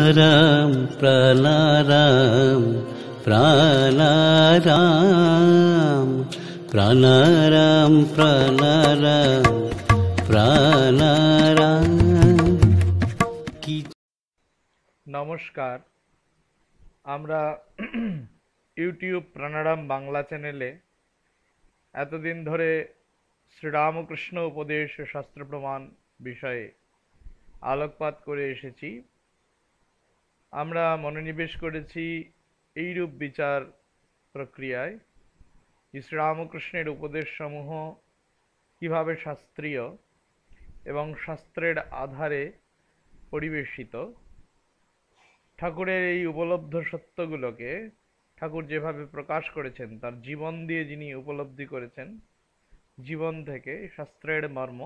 प्राणाराम प्राणाराम प्राणाराम प्राणाराम प्राणाराम प्राणाराम की। নমস্কার। আমরা ইউটিউব প্রাণারাম বাংলা চ্যানেলে এতদিন ধরে শ্রীরামকৃষ্ণ উপদেশ ও শাস্ত্র প্রমাণ বিষয়ে আলোকপাত করে এসেছি। আমরা মনোনিবেশ করেছি এইরূপ বিচার প্রক্রিয়ায় যে শ্রীরামকৃষ্ণের উপদেশসমূহ কিভাবে শাস্ত্রীয় এবং শাস্ত্রের আধারে পরিবেশিত। ঠাকুরের এই উপলব্ধ সত্যগুলোকে ঠাকুর যেভাবে প্রকাশ করেছেন, তার জীবন দিয়ে যিনি উপলব্ধি করেছেন, জীবন থেকে শাস্ত্রের মর্ম,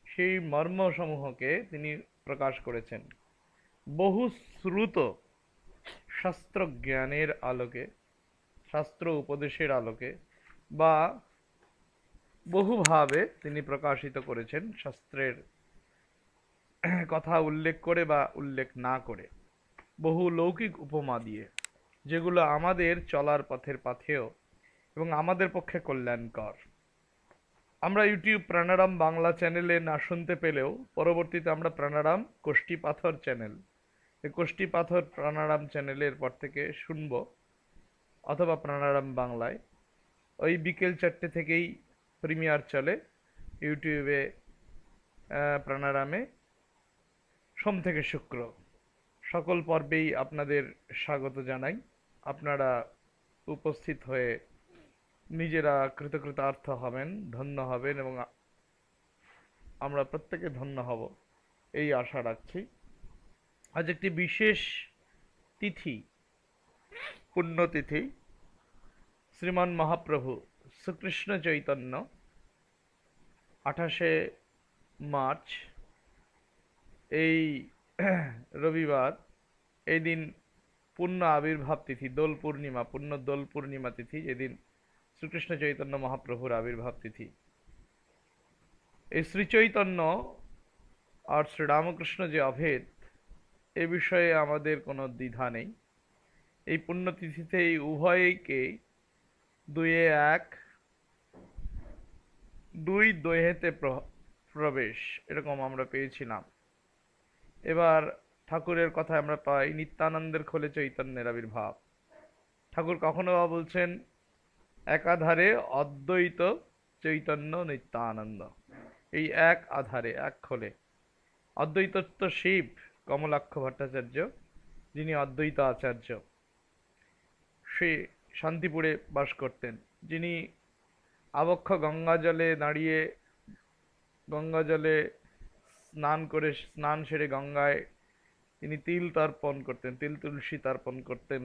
সেই মর্মসমূহকে তিনি প্রকাশ করেছেন বহু শ্রুত শাস্ত্র জ্ঞানের আলোকে, শাস্ত্র উপদেশের আলোকে, বা বহুভাবে তিনি প্রকাশিত করেছেন শাস্ত্রের কথা উল্লেখ করে বা উল্লেখ না করে, বহু লৌকিক উপমা দিয়ে, যেগুলো আমাদের চলার পথের পাথেয় এবং আমাদের পক্ষে কল্যাণকর। আমরা ইউটিউব প্রাণারাম বাংলা চ্যানেলে না শুনতে পেলেও পরবর্তীতে আমরা প্রাণারাম কোষ্ঠী পাথর চ্যানেল, এই কোষ্ঠী পাথর প্রাণারাম চ্যানেলের পর থেকে শুনব, অথবা প্রাণারাম বাংলায় ওই বিকেল 4টে থেকেই প্রিমিয়ার চলে ইউটিউবে। প্রাণারামে সোম থেকে শুক্র সকল পর্বেই আপনাদের স্বাগত জানাই। আপনারা উপস্থিত হয়ে নিজেরা কৃতকৃতার্থ হবেন, ধন্য হবেন, এবং আমরা প্রত্যেকে ধন্য হব এই আশা রাখছি। আজ একটি বিশেষ তিথি, পুণ্যতিথি। শ্রীমান মহাপ্রভু শ্রীকৃষ্ণ চৈতন্য 28শে মার্চ, এই রবিবার, এই দিন পূর্ণ আবির্ভাব তিথি, দোল পূর্ণিমা, পূর্ণ দোল পূর্ণিমা তিথি, যেদিন শ্রীকৃষ্ণ চৈতন্য মহাপ্রভুর আবির্ভাব তিথি। এই শ্রীচৈতন্য আর শ্রীরামকৃষ্ণ যে অভেদ, এ বিষয়ে আমাদের কোনো দ্বিধা নেই। এই পুণ্যতিথিতে এই উভয়কে দুয়ে এক, দুই দোহেতে প্রবেশ, এরকম আমরা পেয়েছিলাম। এবার ঠাকুরের কথা আমরা পাই নিত্যানন্দের খোলে চৈতন্যের আবির্ভাব। ঠাকুর কখনো বা বলছেন একাধারে অদ্বৈত চৈতন্য নিত্যানন্দ, এই এক আধারে, এক খোলে। অদ্বৈত তো শিব কমলাক্ষ ভট্টাচার্য, যিনি অদ্বৈত আচার্য, সে শান্তিপুরে বাস করতেন, যিনি আবক্ষ গঙ্গা জলে দাঁড়িয়ে, গঙ্গা জলে স্নান সেরে গঙ্গায় তিনি তিল তর্পণ করতেন, তিল তুলসী তর্পণ করতেন,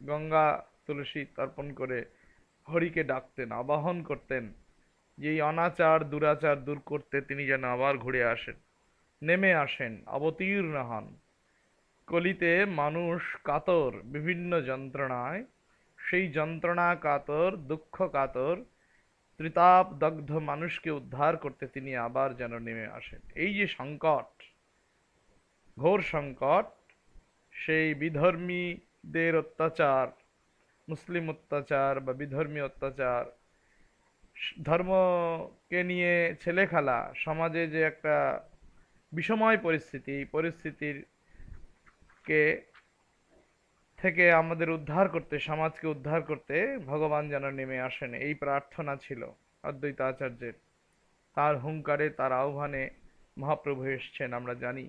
গঙ্গা তুলসী তর্পণ করে হরিকে ডাকতেন, আবাহন করতেন যে এই অনাচার দুরাচার দূর করতে তিনি যেন আবার ঘুরে আসেন, নেমে আসেন, অবতীর্ণ হন। কলিতে মানুষ কাতর বিভিন্ন যন্ত্রণায়, সেই যন্ত্রণা কাতর, দুঃখ কাতর, ত্রিতাপ দগ্ধ মানুষকে উদ্ধার করতে তিনি আবার যেন নেমে আসেন। এই যে সংকট, ঘোর সংকট, সেই বিধর্মীদের অত্যাচার, মুসলিম অত্যাচার বা বিধর্মী অত্যাচার, ধর্মকে নিয়ে ছেলে খেলা, সমাজে যে একটা বিষময় পরিস্থিতি, এই পরিস্থিতির থেকে আমাদের উদ্ধার করতে, সমাজকে উদ্ধার করতে ভগবান যেন নেমে আসেন, এই প্রার্থনা ছিল অদ্বৈত আচার্যের। তার হুঙ্কারে, তার আহ্বানে মহাপ্রভু এসছেন, আমরা জানি।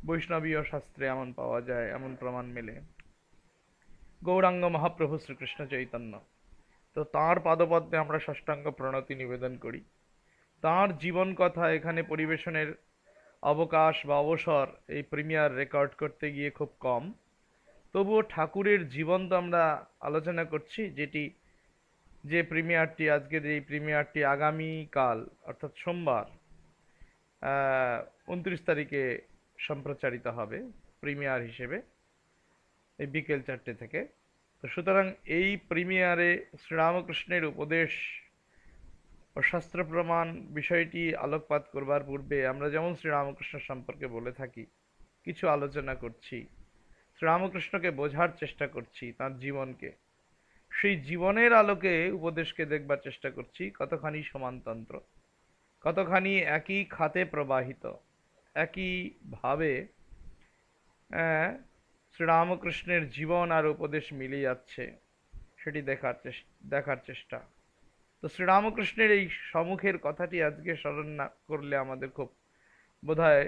বৈষ্ণবীয় শাস্ত্রে এমন পাওয়া যায়, এমন প্রমাণ মেলে। গৌরাঙ্গ মহাপ্রভু শ্রীকৃষ্ণ চৈতন্য, তো তাঁর পাদপদ্মে আমরা ষষ্ঠাঙ্গ প্রণতি নিবেদন করি। তাঁর জীবন কথা এখানে পরিবেশনের অবকাশ বা অবসর এই প্রিমিয়ার রেকর্ড করতে গিয়ে খুব কম। তবুও ঠাকুরের জীবন তো আমরা আলোচনা করছি, যে প্রিমিয়ারটি, আজকের এই প্রিমিয়ারটি আগামীকাল অর্থাৎ সোমবার 29 তারিখে সম্প্রচারিত হবে প্রিমিয়ার হিসেবে, এই বিকেল 4টে থেকে। তো সুতরাং এই প্রিমিয়ারে শ্রীরামকৃষ্ণের উপদেশ ও শাস্ত্র প্রমাণ বিষয়টি আলোকপাত করবার পূর্বে আমরা যেমন শ্রীরামকৃষ্ণ সম্পর্কে বলে থাকি, কিছু আলোচনা করছি। শ্রীরামকৃষ্ণকে বোঝার চেষ্টা করছি, তার জীবনকে, সেই জীবনের আলোকে উপদেশকে দেখবার চেষ্টা করছি কতখানি সমানতন্ত্র, কতখানি একই খাতে প্রবাহিত, একই ভাবে শ্রীরামকৃষ্ণের জীবন আর উপদেশ মিলে যাচ্ছে, সেটি দেখার চেষ্টা। তো শ্রীরামকৃষ্ণের এই সম্মুখের কথাটি আজকে স্মরণ না করলে আমাদের খুব বোধহয়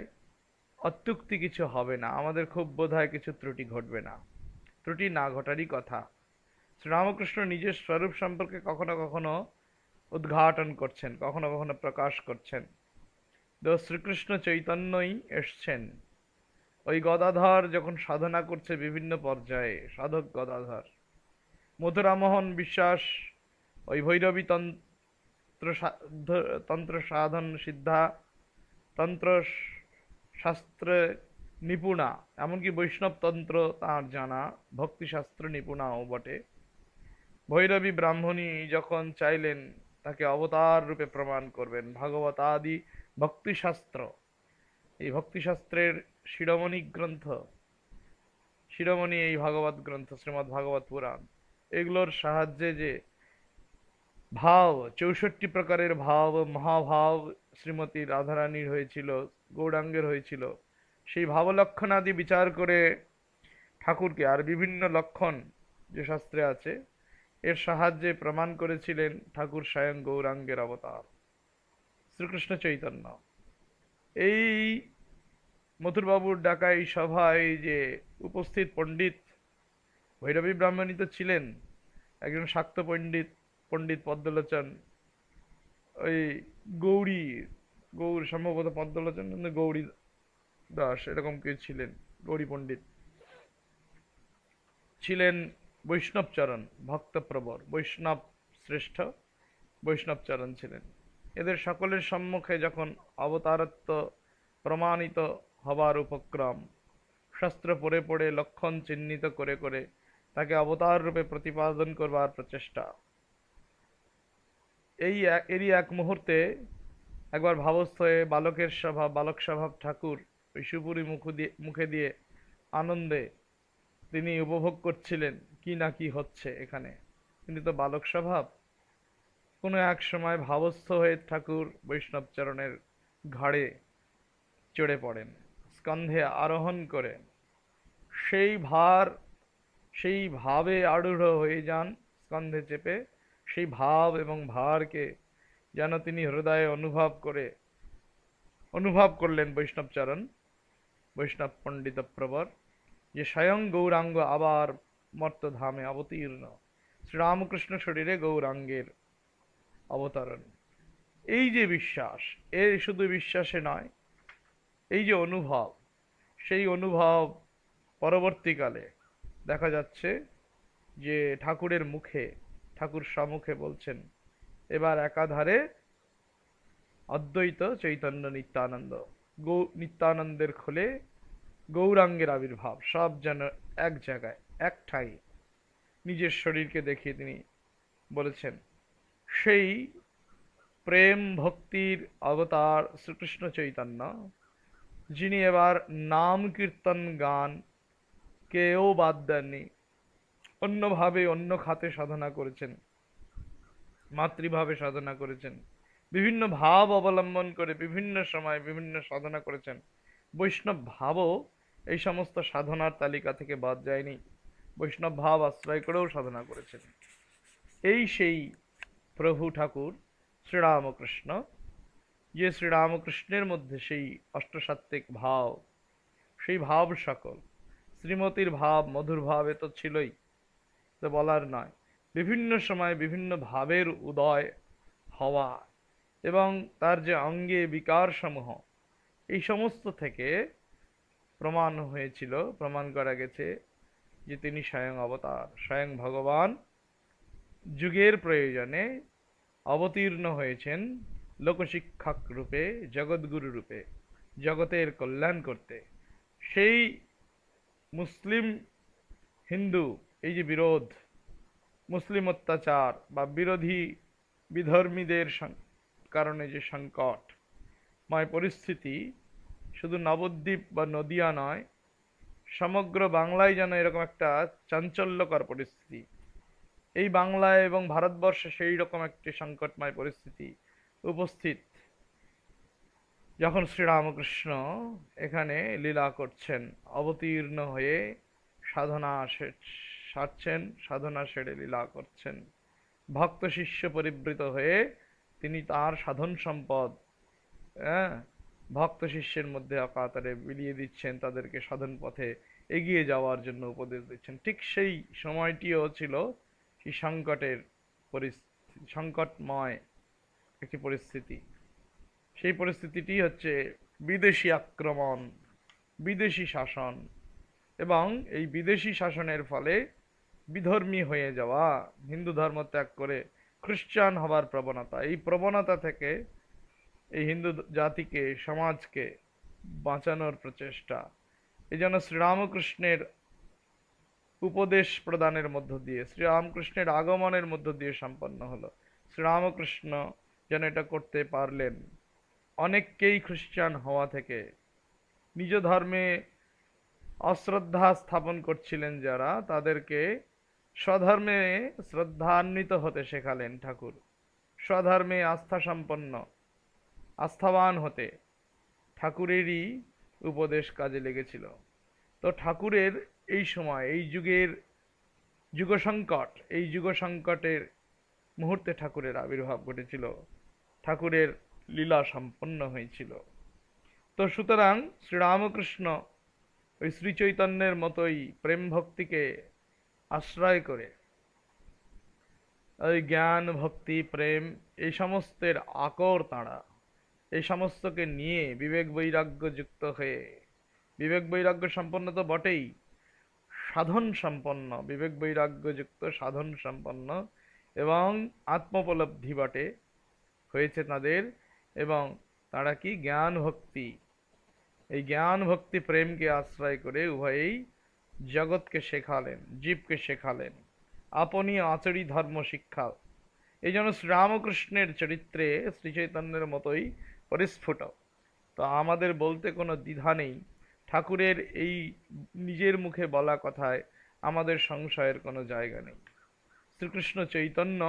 অত্যুক্তি কিছু হবে না, আমাদের খুব বোধহয় কিছু ত্রুটি ঘটবে না, ত্রুটি না ঘটারই কথা। শ্রীরামকৃষ্ণ নিজের স্বরূপ সম্পর্কে কখনো কখনো উদ্ঘাটন করছেন, কখনো কখনো প্রকাশ করছেন। তো শ্রীকৃষ্ণ চৈতন্যই এসছেন। ওই গদাধর যখন সাধনা করছে বিভিন্ন পর্যায়ে, সাধক গদাধর, মথুরামোহন বিশ্বাস ওই ভৈরবী তন্ত্র সাধন সিদ্ধা তন্ত্র শাস্ত্রে নিপুণা, এমনকি বৈষ্ণব তন্ত্র তাঁর জানা, ভক্তিশাস্ত্র নিপুণাও বটে। ভৈরবী ব্রাহ্মণী যখন চাইলেন তাকে অবতার রূপে প্রমাণ করবেন, ভাগবতাদি ভক্তিশাস্ত্র, এই ভক্তিশাস্ত্রের শিরোমণি গ্রন্থ, শিরোমণি এই ভাগবত গ্রন্থ শ্রীমদ্ ভাগবত পুরাণ, এগুলোর সাহায্যে যে ভাব, 64 প্রকারের ভাব, মহাভাব শ্রীমতী রাধারানীর হয়েছিল, গৌরাঙ্গের হয়েছিল, সেই ভাবলক্ষণাদি বিচার করে ঠাকুরকে, আর বিভিন্ন লক্ষণ যে শাস্ত্রে আছে এর সাহায্যে প্রমাণ করেছিলেন ঠাকুর স্বয়ং গৌরাঙ্গের অবতার শ্রীকৃষ্ণ চৈতন্য। এই মথুরবাবুর ডাকা এই সভায় যে উপস্থিত পণ্ডিত, ভৈরবী ব্রাহ্মণী তো ছিলেন, একজন শাক্ত পণ্ডিত, পণ্ডিত পদ্মলোচন, ওই গৌরী, গৌর সম্ভবত পদ্মলোচন গৌরী দাস এরকম কেউ ছিলেন, গৌরী পণ্ডিত ছিলেন, বৈষ্ণবচরণ ভক্তপ্রবর, বৈষ্ণব শ্রেষ্ঠ বৈষ্ণবচরণ ছিলেন। এদের সকলের সম্মুখে যখন অবতারত্ব প্রমাণিত হবার উপক্রম, শাস্ত্র পড়ে পড়ে লক্ষণ চিহ্নিত করে করে তাকে অবতার রূপে প্রতিপাদন করবার প্রচেষ্টা, এরই এক মুহূর্তে একবার ভাবস্থ হয়ে বালকের স্বভাব, বালক স্বভাব ঠাকুর ওই সুপুরি মুখে দিয়ে আনন্দে তিনি উপভোগ করছিলেন কি না কি হচ্ছে এখানে, তিনি তো বালক স্বভাব। কোনো এক সময় ভাবস্থ হয়ে ঠাকুর বৈষ্ণবচরণের ঘাড়ে চড়ে পড়েন, স্কন্ধে আরোহণ করে সেই ভার, সেই ভাবে আরূঢ় হয়ে যান, স্কন্ধে চেপে সেই ভাব এবং ভারকে যেন তিনি হৃদয়ে অনুভব করলেন বৈষ্ণবচরণ, বৈষ্ণব পণ্ডিত প্রবর, যে স্বয়ং গৌরাঙ্গ আবার মর্তধামে অবতীর্ণ, শ্রীরামকৃষ্ণ শরীরে গৌরাঙ্গের অবতরণ। এই যে বিশ্বাস, এর শুধু বিশ্বাসে নয়, এই যে অনুভব, সেই অনুভব পরবর্তীকালে দেখা যাচ্ছে যে ঠাকুরের মুখে, ঠাকুর সম্মুখে বলছেন, এবার একাধারে অদ্বৈত চৈতন্য নিত্যানন্দ, নিত্যানন্দের খোলে গৌরাঙ্গের আবির্ভাব, সব যেন এক জায়গায়, এক ঠাই, নিজের শরীরকে দেখিয়ে তিনি বলেছেন। সেই প্রেম ভক্তির অবতার শ্রীকৃষ্ণ চৈতন্য, যিনি এবার নাম কীর্তন গান কেও বাদ দেননি, অন্যভাবে অন্য খাতে সাধনা করেছেন, মাতৃভাবে সাধনা করেছেন, বিভিন্ন ভাব অবলম্বন করে বিভিন্ন সময় বিভিন্ন সাধনা করেছেন। বৈষ্ণব ভাবও এই সমস্ত সাধনার তালিকা থেকে বাদ যায়নি, বৈষ্ণব ভাব আশ্রয় করেও সাধনা করেছেন। এই সেই প্রভু ঠাকুর শ্রীরামকৃষ্ণ, যে শ্রীরামকৃষ্ণের মধ্যে সেই অষ্টসাত্ত্বিক ভাব, সেই ভাব সকল, শ্রীমতীর ভাব, মধুর ভাব এ তো ছিলই, তো বলার নয়, বিভিন্ন সময় বিভিন্ন ভাবের উদয় হওয়া এবং তার যে অঙ্গে বিকার সমূহ, এই সমস্ত থেকে প্রমাণ হয়েছিল, প্রমাণ করা গেছে যে তিনি স্বয়ং অবতার, স্বয়ং ভগবান যুগের প্রয়োজনে অবতীর্ণ হয়েছেন লোকশিক্ষক রূপে, জগৎগুরু রূপে, জগতের কল্যাণ করতে। সেই মুসলিম হিন্দু এই যে বিরোধ, মুসলিম অত্যাচার বা বিরোধী বিধর্মীদের কারণে যে সংকটময় পরিস্থিতি, শুধু নবদ্বীপ বা নদিয়া নয়, সমগ্র বাংলায় যেন এরকম একটা চাঞ্চল্যকর পরিস্থিতি। এই বাংলায় এবং ভারতবর্ষে সেই রকম একটি সংকটময় পরিস্থিতি উপস্থিত, যখন শ্রীরামকৃষ্ণ এখানে লীলা করছেন, অবতীর্ণ হয়ে সাধনা সারছেন, সাধনা সেরে লীলা করছেন, ভক্ত শিষ্য পরিবৃত হয়ে তিনি তার সাধন সম্পদ, হ্যাঁ, ভক্ত শিষ্যের মধ্যে অকাতরে বিলিয়ে দিচ্ছেন, তাদেরকে সাধন পথে এগিয়ে যাওয়ার জন্য উপদেশ দিচ্ছেন। ঠিক সেই সময়টিও ছিল সেই সংকটের পরিস্থিতি, সংকটময় একটি পরিস্থিতি। সেই পরিস্থিতিটি হচ্ছে বিদেশি আক্রমণ, বিদেশি শাসন, এবং এই বিদেশি শাসনের ফলে বিধর্মী হয়ে যাওয়া, হিন্দু ধর্ম ত্যাগ করে খ্রিস্টান হবার প্রবণতা। এই প্রবণতা থেকে এই হিন্দু জাতিকে, সমাজকে বাঁচানোর প্রচেষ্টা এই জন্য শ্রীরামকৃষ্ণের উপদেশ প্রদানের মধ্য দিয়ে, শ্রীরামকৃষ্ণের আগমনের মধ্য দিয়ে সম্পন্ন হলো। শ্রীরামকৃষ্ণ যেন এটা করতে পারলেন, অনেককেই খ্রিস্টান হওয়া থেকে, নিজ ধর্মে অশ্রদ্ধা স্থাপন করছিলেন যারা, তাদেরকে স্বধর্মে শ্রদ্ধান্বিত হতে শেখালেন ঠাকুর। স্বধর্মে আস্থা সম্পন্ন, আস্থাবান হতে ঠাকুরেরই উপদেশ কাজে লেগেছিল। তো ঠাকুরের এই সময়, এই যুগের যুগ সংকট, এই যুগ সংকটের মুহূর্তে ঠাকুরের আবির্ভাব ঘটেছিল, ঠাকুরের লীলা সম্পন্ন হয়েছিল। তো সুতরাং শ্রীরামকৃষ্ণ ওই শ্রী চৈতন্যের মতোই প্রেম ভক্তিকে আশ্রয় করে, ওই জ্ঞান ভক্তি প্রেম এই সমস্তের আকর তাঁরা, এই সমস্তকে নিয়ে বিবেক বৈরাগ্য যুক্ত হয়ে, বিবেক বৈরাগ্য সম্পন্ন তো বটেই, সাধন সম্পন্ন, বিবেক বৈরাগ্য যুক্ত সাধন সম্পন্ন এবং আত্মোপলব্ধি বটে হয়েছে তাদের। এবং তারা কি জ্ঞান ভক্তি, এই জ্ঞান ভক্তি প্রেমকে আশ্রয় করে উভয়েই জগৎকে শেখালেন, জীবকে শেখালেন, আপনি আচরি ধর্ম শিক্ষা। এই জন্য শ্রীরামকৃষ্ণের চরিত্রে শ্রী চৈতন্যের মতোই পরিস্ফুট। তো আমাদের বলতে কোনো দ্বিধা নেই, ঠাকুরের এই নিজের মুখে বলা কথায় আমাদের সংশয়ের কোনো জায়গা নেই। শ্রীকৃষ্ণ চৈতন্য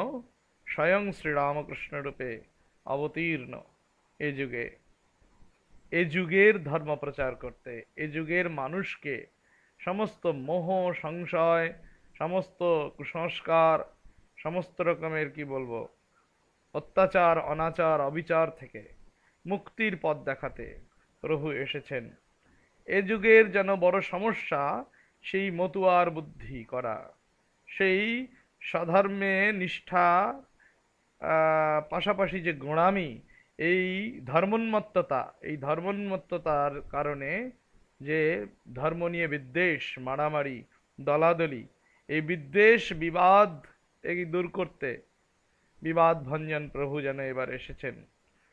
স্বয়ং শ্রীরামকৃষ্ণ রূপে অবতীর্ণ এ যুগে, এ যুগের ধর্ম প্রচার করতে, এ যুগের মানুষকে সমস্ত মোহ সংশয়, সমস্ত কুসংস্কার, সমস্ত রকমের কি বলবো অত্যাচার অনাচার অবিচার থেকে মুক্তির পথ দেখাতে প্রভু এসেছেন। এ যুগের যেন বড় সমস্যা সেই মতুয়ার বুদ্ধি করা, সেই স্বধর্মে নিষ্ঠা পাশাপাশি যে গোঁড়ামি, এই ধর্মোন্মত্ততা, এই ধর্মোন্মত্ততার কারণে যে ধর্ম নিয়ে বিদ্বেষ, মারামারি, দলাদলি, এই বিদ্বেষ বিবাদ এই দূর করতে বিবাদ ভঞ্জন প্রভু যেন এবার এসেছেন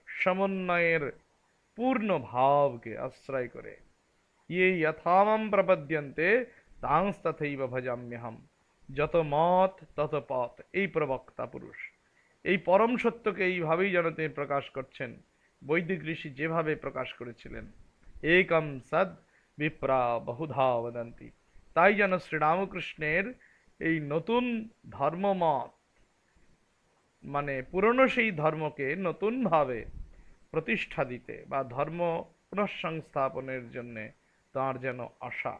সমন্বয়ের পূর্ণ ভাবকে আশ্রয় করে। ইয়ে যথামাম প্রপদ্যন্তে তাংস্তথৈব ভজাম্যহম, যত মত তত পথ, এই প্রবক্তা পুরুষ এই পরম সত্যকে এইভাবেই যেন তিনি প্রকাশ করছেন, বৈদিক ঋষি যেভাবে প্রকাশ করেছিলেন, একম সদ বিপ্রা বহুধা বদন্তি। তাই যেন শ্রীরামকৃষ্ণের এই নতুন ধর্মমত, মানে পুরনো সেই ধর্মকে নতুনভাবে প্রতিষ্ঠা দিতে বা ধর্ম পুনঃসংস্থাপনের জন্যে তাঁর যেন আশা।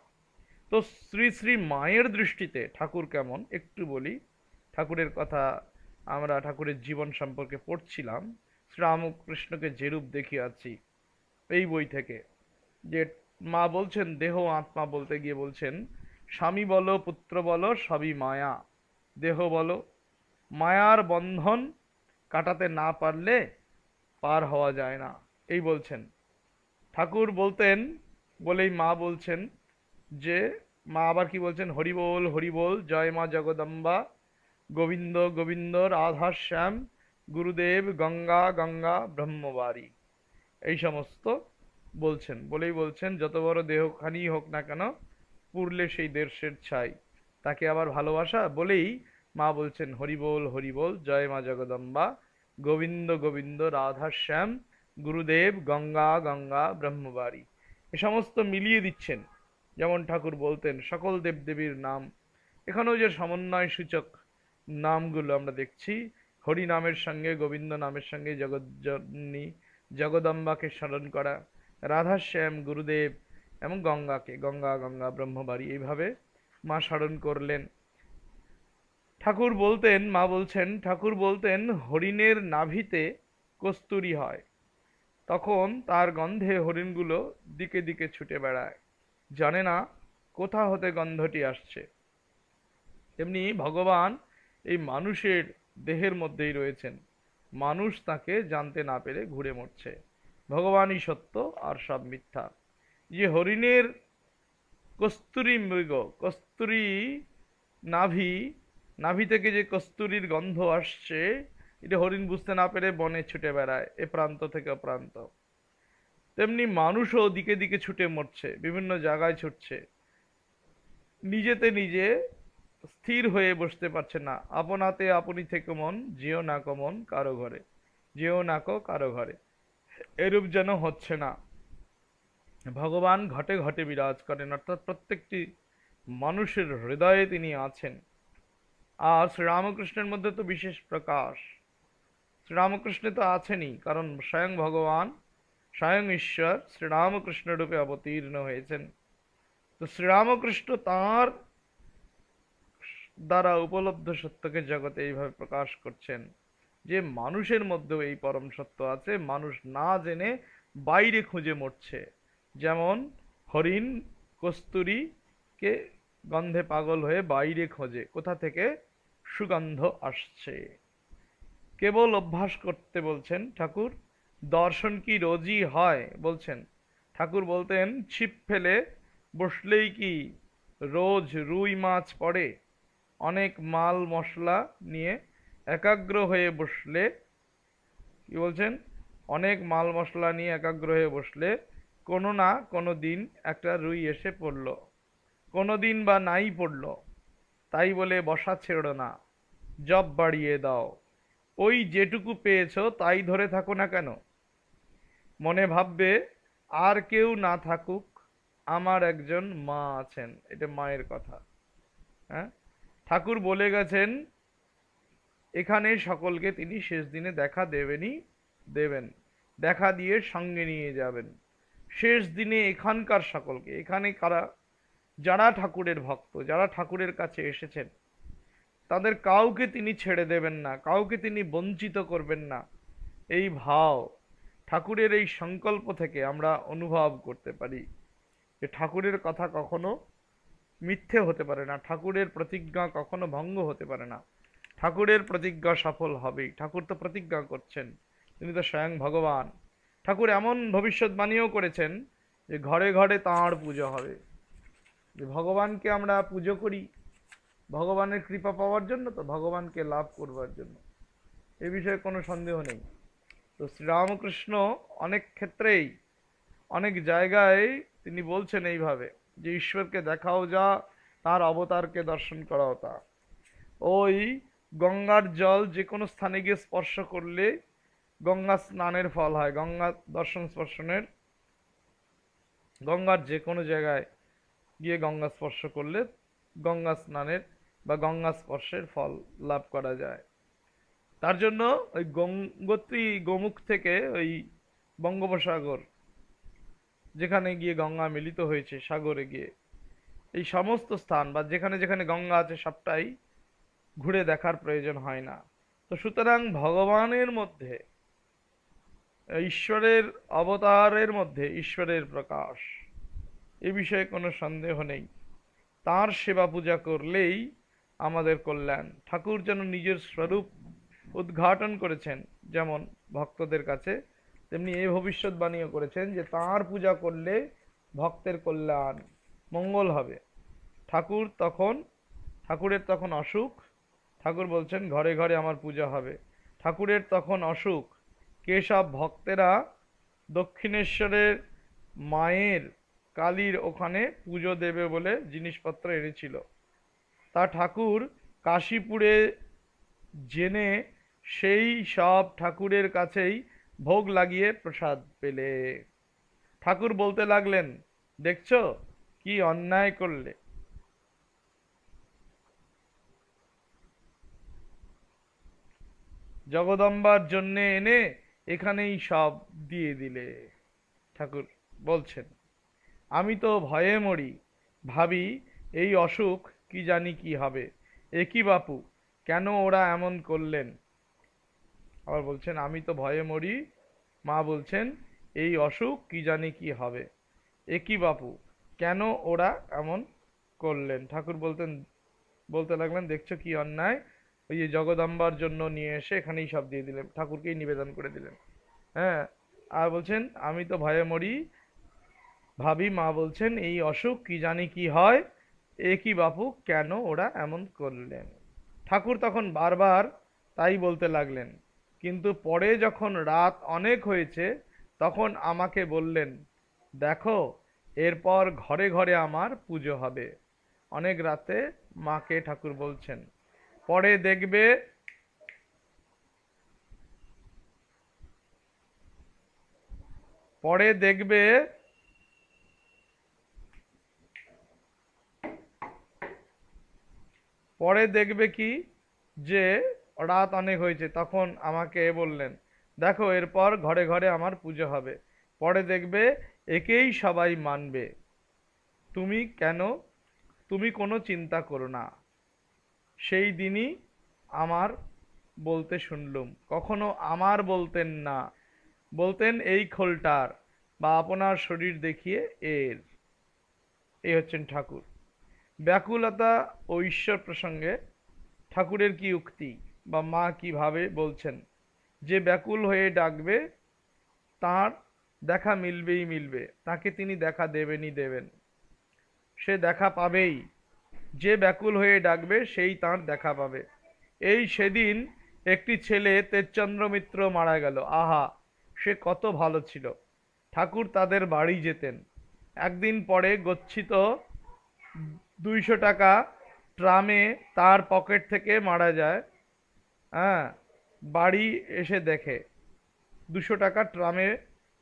তো শ্রী শ্রী মায়ের দৃষ্টিতে ঠাকুর কেমন একটু বলি। ঠাকুরের কথা আমরা ঠাকুরের জীবন সম্পর্কে পড়ছিলাম, শ্রীরামকৃষ্ণকে যেরূপ দেখিয়াছি এই বই থেকে, যে মা বলছেন দেহ আত্মা বলতে গিয়ে বলছেন স্বামী বলো পুত্র বলো সবই মায়া, দেহ বলো মায়ার বন্ধন কাটাতে না পারলে পার হওয়া যায় না, এই বলছেন ঠাকুর। বলতেন বলেই মা বলছেন যে, মা আবার কি বলছেন, হরি বল হরি বল, জয় মা জগদম্বা, গোবিন্দ গোবিন্দ রাধা শ্যাম, গুরুদেব গঙ্গা গঙ্গা ব্রহ্মবারী, এই সমস্ত বলছেন। বলেই বলছেন যত বড় দেহখানি হোক না কেন পুরলে সেই দেশের ছাই, তাকে আবার ভালোবাসা বলেই মা বলছেন হরি বল জয় মা জগদম্বা, গোবিন্দ গোবিন্দ রাধা শ্যাম, গুরুদেব গঙ্গা গঙ্গা ব্রহ্মবারী, এ সমস্ত মিলিয়ে দিচ্ছেন যেমন ঠাকুর বলতেন সকল দেবদেবীর নাম, এখানেও যে সমন্বয় সূচক নামগুলো আমরা দেখছি, হরি নামের সঙ্গে গোবিন্দ নামের সঙ্গে জগজ্জননী জগদম্বাকে স্মরণ করা, রাধাশ্যাম গুরুদেব এবং গঙ্গাকে, গঙ্গা গঙ্গা ব্রহ্মবাড়ি, এইভাবে মা স্মরণ করলেন। ঠাকুর বলতেন, মা বলছেন, ঠাকুর বলতেন হরিণের নাভিতে কস্তুরী হয়, তখন তার গন্ধে হরিণগুলো দিকে দিকে ছুটে বেড়ায়, জানে না কোথা হতে গন্ধটি আসছে। তেমনি ভগবান এই মানুষের দেহের মধ্যেই রয়েছেন, মানুষ তাকে জানতে না পেরে ঘুরে মরছে। ভগবানই সত্য আর সব মিথ্যা। যে হরিণের কস্তুরী মৃগ, কস্তুরী নাভি, নাভি থেকে যে কস্তুরীর গন্ধ আসছে, এটা হরিণ বুঝতে না পেরে বনে ছুটে বেড়ায় এ প্রান্ত থেকে ও প্রান্ত। তেমনি মানুষও দিকে দিকে ছুটে মরছে, বিভিন্ন জায়গায় ছুটছে, নিজেতে নিজে স্থির হয়ে বসতে পারছে না। আপনাতে আপনি থেকে মন, যেও না কো মন কারো ঘরে, যেও না কো কারো ঘরে, এরূপ যেন হচ্ছে না। ভগবান ঘটে ঘটে বিরাজ করেন, অর্থাৎ প্রত্যেকটি মানুষের হৃদয়ে তিনি আছেন। আর শ্রীরামকৃষ্ণের মধ্যে তো বিশেষ প্রকাশ, শ্রীরামকৃষ্ণে তো আছেনই, কারণ স্বয়ং ভগবান, স্বয়ং ঈশ্বর শ্রীরামকৃষ্ণ রূপে অবতীর্ণ হয়েছেন। তো শ্রীরামকৃষ্ণ তাঁর দ্বারা উপলব্ধ সত্যকে জগতে এইভাবে প্রকাশ করছেন যে মানুষের মধ্যেও এই পরম সত্য আছে, মানুষ না জেনে বাইরে খুঁজে মরছে। যেমন হরিণ কস্তুরীকে গন্ধে পাগল হয়ে বাইরে খোঁজে, কোথা থেকে সুগন্ধ আসছে। কেবল অভ্যাস করতে বলছেন ঠাকুর, দর্শন কি রোজই হয় বলছেন। ঠাকুর বলতেন ছিপ ফেলে বসলেই কি রোজ রুই মাছ পড়ে? অনেক মাল মশলা নিয়ে একাগ্র হয়ে বসলে, কি বলছেন, অনেক মাল মশলা নিয়ে একাগ্র হয়ে বসলে কোনো না কোনো দিন একটা রুই এসে পড়ল, কোনো দিন বা নাই পড়ল, তাই বলে বসা ছেড়ো না, জব বাড়িয়ে দাও, ওই যেটুকু পেয়েছো তাই ধরে থাকো না কেন, মনে ভাববে আর কেউ না থাকুক, আমার একজন মা আছেন। এটা মায়ের কথা। হ্যাঁ, ঠাকুর বলে গেছেন এখানে সকলকে তিনি শেষ দিনে দেখা দেবেনই দেবেন, দেখা দিয়ে সঙ্গে নিয়ে যাবেন। শেষ দিনে এখানকার সকলকে, এখানে কারা, যারা ঠাকুরের ভক্ত, যারা ঠাকুরের কাছে এসেছেন, তাদের কাউকে তিনি ছেড়ে দেবেন না, কাউকে তিনি বঞ্চিত করবেন না। এই ভাব ঠাকুরের এই সংকল্প থেকে আমরা অনুভব করতে পারি যে ঠাকুরের কথা কখনো মিথ্যে হতে পারে না, ঠাকুরের প্রতিজ্ঞা কখনো ভঙ্গ হতে পারে না, ঠাকুরের প্রতিজ্ঞা সফল হবেই। ঠাকুর তো প্রতিজ্ঞা করছেন, তিনি তো স্বয়ং ভগবান। ঠাকুর এমন ভবিষ্যৎবাণীও করেছেন যে ঘরে ঘরে তাঁর পুজো হবে। যে ভগবানকে আমরা পুজো করি ভগবানের কৃপা পাওয়ার জন্য, তো ভগবানকে লাভ করবার জন্য, এ বিষয়ে কোনো সন্দেহ নেই। তো শ্রীরামকৃষ্ণ অনেক ক্ষেত্রেই, অনেক জায়গায় তিনি বলছেন এইভাবে যে ঈশ্বরকে দেখাও যা, তার অবতারকে দর্শন করাও তা। ওই গঙ্গার জল যে কোনো স্থানে গিয়ে স্পর্শ করলে গঙ্গা স্নানের ফল হয়, গঙ্গা দর্শন স্পর্শনের, গঙ্গার যে কোনো জায়গায় গিয়ে গঙ্গা স্পর্শ করলে গঙ্গা স্নানের বা গঙ্গা স্পর্শের ফল লাভ করা যায়। তার জন্য ওই গঙ্গোত্রী গোমুখ থেকে ওই বঙ্গোপসাগর যেখানে গিয়ে গঙ্গা মিলিত হয়েছে সাগরে গিয়ে, এই সমস্ত স্থান বা যেখানে যেখানে গঙ্গা আছে সবটাই ঘুরে দেখার প্রয়োজন হয় না। তো সুতরাং ভগবানের মধ্যে, ঈশ্বরের অবতারের মধ্যে ঈশ্বরের প্রকাশ, এ বিষয়ে কোনো সন্দেহ নেই। তার সেবা পূজা করলেই আমাদের কল্যাণ। ঠাকুর যেন নিজের স্বরূপ উদ্ঘাটন করেছেন যেমন ভক্তদের কাছে, তেমনি এই ভবিষ্যৎবাণীও করেছেন যে তাঁর পূজা করলে ভক্তের কল্যাণ মঙ্গল হবে। ঠাকুরের তখন অসুখ, ঠাকুর বলছেন ঘরে ঘরে আমার পূজা হবে। ঠাকুরের তখন অসুখ, কেসব ভক্তেরা দক্ষিণেশ্বরের মায়ের কালীর ওখানে পুজো দেবে বলে জিনিসপত্র এনেছিল, তা ঠাকুর কাশীপুরে জেনে সেই সব ঠাকুরের কাছেই ভোগ লাগিয়ে প্রসাদ পেলে। ঠাকুর বলতে লাগলেন, দেখছো কি অন্যায় করলে? জগদম্বার জন্যে এনে এখানেই সব দিয়ে দিলে। ঠাকুর বলছেন, আমি তো ভয়ে মরি, ভাবি এই অসুখ কি জানি কি হবে। একই বাপু, কেন ওরা এমন করলেন? আবার বলছেন, আমি তো ভয়ে মরি, মা বলছেন এই অসুখ কি জানি কি হবে। একই বাপু, কেন ওরা এমন করলেন? ঠাকুর বলতে লাগলেন, দেখছো কি অন্যায়, ওই যে জগদম্বার জন্য নিয়ে এসে এখানেই সব দিয়ে দিলেন, ঠাকুরকেই নিবেদন করে দিলেন। হ্যাঁ, আর বলছেন আমি তো ভয়ে মরি, ভাবি, মা বলছেন এই অসুখ কি জানি কি হয়। এ কি বাপু, কেন ওরা এমন করলেন? ঠাকুর তখন বারবার তাই বলতে লাগলেন, কিন্তু পরে যখন রাত অনেক হয়েছে তখন আমাকে বললেন, দেখো এরপর ঘরে ঘরে আমার পুজো হবে। অনেক রাতে মাকে ঠাকুর বলছেন, পরে দেখবে, পরে দেখবে, পরে দেখবে কি, যে রাত অনেক হয়েছে তখন আমাকে বললেন, দেখো এরপর ঘরে ঘরে আমার পুজো হবে, পরে দেখবে একেই সবাই মানবে। তুমি কেন, তুমি কোনো চিন্তা করো না। সেই দিনই আমার বলতে শুনলুম। কখনো আমার বলতেন না, বলতেন এই খোলটার, বা আপনার শরীর দেখিয়ে এর। এই হচ্ছেন ঠাকুর। ব্যাকুলতা ও ঈশ্বর প্রসঙ্গে ঠাকুরের কি উক্তি বা মা কিভাবে বলছেন, যে ব্যাকুল হয়ে ডাকবে তার দেখা মিলবেই মিলবে, তাকে তিনি দেখা দেবেনই দেবেন, সে দেখা পাবেই। যে ব্যাকুল হয়ে ডাকবে সেই তার দেখা পাবে। এই সেদিন একটি ছেলে তেজচন্দ্র মিত্র মারা গেল। আহা, সে কত ভালো ছিল। ঠাকুর তাদের বাড়ি যেতেন। একদিন পরে গচ্ছিত 200 টাকা ট্রামে তার পকেট থেকে মারা যায়। হ্যাঁ, বাড়ি এসে দেখে 200 টাকা ট্রামে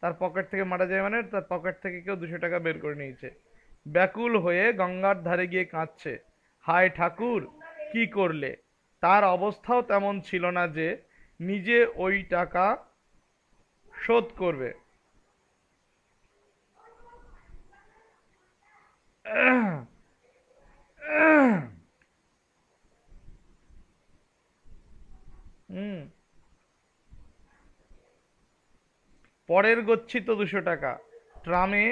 তার পকেট থেকে মারা যায়, মানে তার পকেট থেকে কেউ 200 টাকা বের করে নিয়েছে। ব্যাকুল হয়ে গঙ্গার ধারে গিয়ে কাঁদছে, হায় ঠাকুর কি করলে? তার অবস্থাও তেমন ছিল না যে নিজে ওই টাকা শোধ করবে। হুম, পরের গচ্ছিত 200 টাকা ট্রামে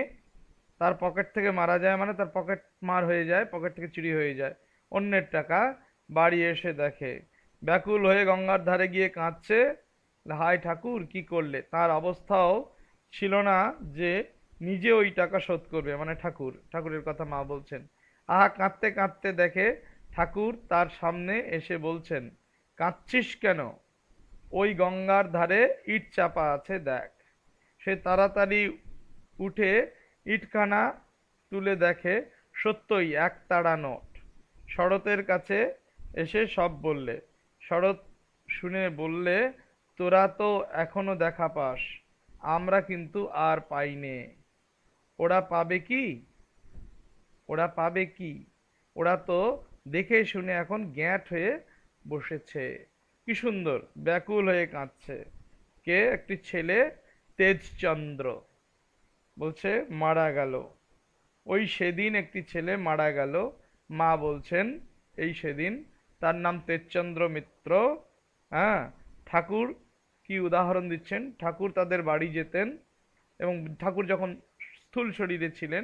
তার পকেট থেকে মারা যায়, মানে তার পকেট মার হয়ে যায়, পকেট থেকে চুরি হয়ে যায়। অন্যের টাকা, বাড়ি এসে দেখে। ব্যাকুল হয়ে গঙ্গার ধারে গিয়ে কাঁদছে, হায় ঠাকুর কি করলে? তার অবস্থাও ছিল না যে নিজে ওই টাকা শোধ করবে, মানে ঠাকুরের কথা মা বলছেন। আহা, কাঁদতে কাঁদতে দেখে ঠাকুর তার সামনে এসে বলছেন, কাঁদছিস কেন? ওই গঙ্গার ধারে ইট চাপা আছে, দেখ। সে তাড়াতাড়ি উঠে ইটখানা তুলে দেখে সত্যই এক তাড়া নোট। শরতের কাছে এসে সব বললে। শরৎ শুনে বললে, তোরা তো এখনো দেখা পাস, আমরা কিন্তু আর পাইনে। ওরা পাবে কি, ওরা পাবে কি, ওরা তো দেখে শুনে এখন গ্যাঁট হয়ে বসেছে। কি সুন্দর ব্যাকুল হয়ে কাঁদছে। কে? একটি ছেলে, তেজচন্দ্র। বলছে মারা গেল। ওই সেদিন একটি ছেলে মারা গেল। মা বলছেন এই সেদিন, তার নাম তেজচন্দ্র মিত্র। হ্যাঁ, ঠাকুর কি উদাহরণ দিচ্ছেন, ঠাকুর তাদের বাড়ি যেতেন, এবং ঠাকুর যখন স্থূল শরীরে ছিলেন,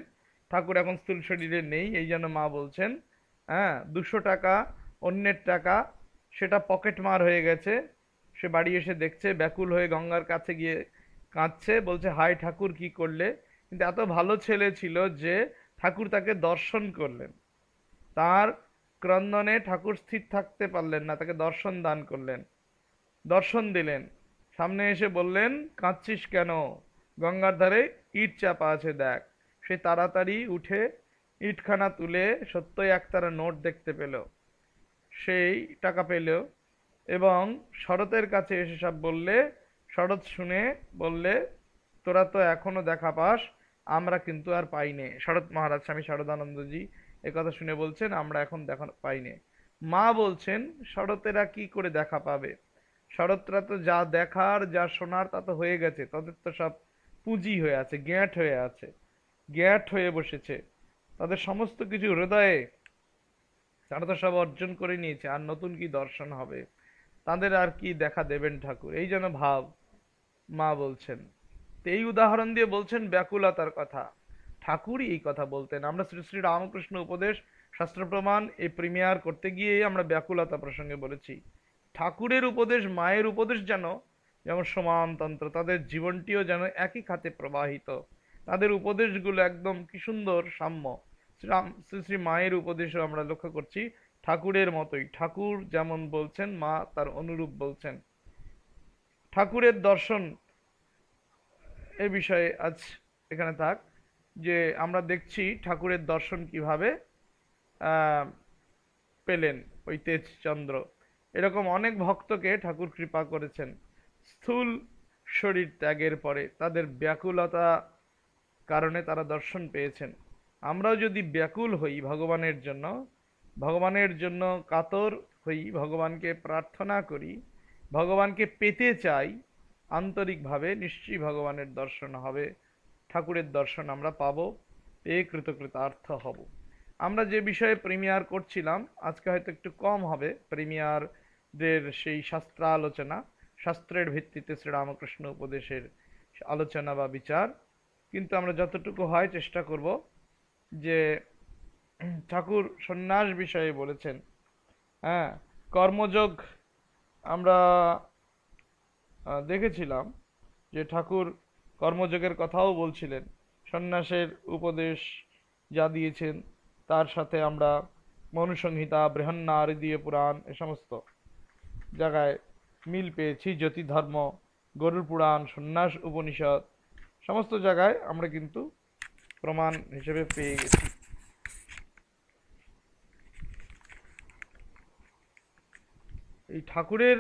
ঠাকুর এখন স্থূল শরীরে নেই, এই জন্য মা বলছেন, হ্যাঁ, 200 টাকা অন্যের টাকা, সেটা পকেট মার হয়ে গেছে। সে বাড়ি এসে দেখছে, ব্যাকুল হয়ে গঙ্গার কাছে গিয়ে কাঁদছে, বলছে হায় ঠাকুর কি করলে? কিন্তু এত ভালো ছেলে ছিল যে ঠাকুর তাকে দর্শন করলেন। তার ক্রন্দনে ঠাকুর স্থির থাকতে পারলেন না, তাকে দর্শন দান করলেন, দর্শন দিলেন। সামনে এসে বললেন, কাঁদছিস কেন? গঙ্গার ধারে ইট চাপা আছে, দেখ। সে তাড়াতাড়ি উঠে ইটখানা তুলে সত্যই একতারা নোট দেখতে পেল, সেই টাকা পেল, এবং শরতের কাছে এসে সব বললে। শরৎ শুনে বললে, তোরা তো এখনো দেখা পাস, আমরা কিন্তু আর পাইনে। শরৎ মহারাজ স্বামী শারদানন্দজি এ কথা শুনে বলছেন আমরা এখন দেখা পাইনে। মা বলছেন শরতেরা কি করে দেখা পাবে? শরৎরা তো যা দেখার যা শোনার তা তো হয়ে গেছে, তাদের তো সব পুঁজি হয়ে আছে, গ্যাঁট হয়ে আছে, গ্যাঁট হয়ে বসেছে, তাদের সমস্ত কিছু হৃদয়ে তারা তো সব অর্জন করে নিয়েছে, আর নতুন কি দর্শন হবে? তাদের আর কি দেখা দেবেন ঠাকুর? এই যেন ভাব মা বলছেন। তো এই উদাহরণ দিয়ে বলছেন ব্যাকুলতার কথা। ঠাকুরই এই কথা বলতেন। আমরা শ্রী শ্রী রামকৃষ্ণ উপদেশ শাস্ত্র প্রমাণ এই প্রিমিয়ার করতে গিয়ে আমরা ব্যাকুলতা প্রসঙ্গে বলেছি। ঠাকুরের উপদেশ মায়ের উপদেশ যেন যেমন সমানতন্ত্র, তাদের জীবনটিও যেন একই খাতে প্রবাহিত, তাদের উপদেশগুলো একদম কি সুন্দর সাম্য। শ্রী শ্রী মায়ের উপদেশও আমরা লক্ষ্য করছি ঠাকুরের মতোই, ঠাকুর যেমন বলছেন মা তার অনুরূপ বলছেন। ঠাকুরের দর্শন এ বিষয়ে আজ এখানে থাক, যে আমরা দেখছি ঠাকুরের দর্শন কিভাবে পেলেন ওই তেজচন্দ্র। এরকম অনেক ভক্তকে ঠাকুর কৃপা করেছেন স্থূল শরীর ত্যাগের পরে, তাদের ব্যাকুলতা কারণে তারা দর্শন পেয়েছেন। আমরাও যদি ব্যাকুল হই ভগবানের জন্য কাতর হই, ভগবানকে প্রার্থনা করি, ভগবানকে পেতে চাই আন্তরিকভাবে, নিশ্চয়ই ভগবানের দর্শন হবে, ঠাকুরের দর্শন আমরা পাবো, পেয়ে কৃতকৃতার্থ হব। আমরা যে বিষয়ে প্রিমিয়ার করছিলাম আজকে হয়তো একটু কম হবে প্রিমিয়ারদের সেই শাস্ত্রালোচনা, শাস্ত্রের ভিত্তিতে শ্রীরামকৃষ্ণ উপদেশের আলোচনা বা বিচার, কিন্তু আমরা যতটুকু হয় চেষ্টা করব। যে ঠাকুর সন্ন্যাস বিষয়ে বলেছেন, হ্যাঁ, কর্মযোগ আমরা দেখেছিলাম যে ঠাকুর কর্মযোগের কথাও বলছিলেন, সন্ন্যাসের উপদেশ যা দিয়েছেন তার সাথে আমরা মনুসংহিতা, বৃহন্নারদীয় পুরাণ এ সমস্ত জায়গায় মিল পেয়েছি। জ্যোতি ধর্ম, গরুড় পুরাণ, সন্ন্যাস উপনিষদ সমস্ত জায়গায় আমরা কিন্তু প্রমাণ হিসেবে পেয়ে গেছি। এই ঠাকুরের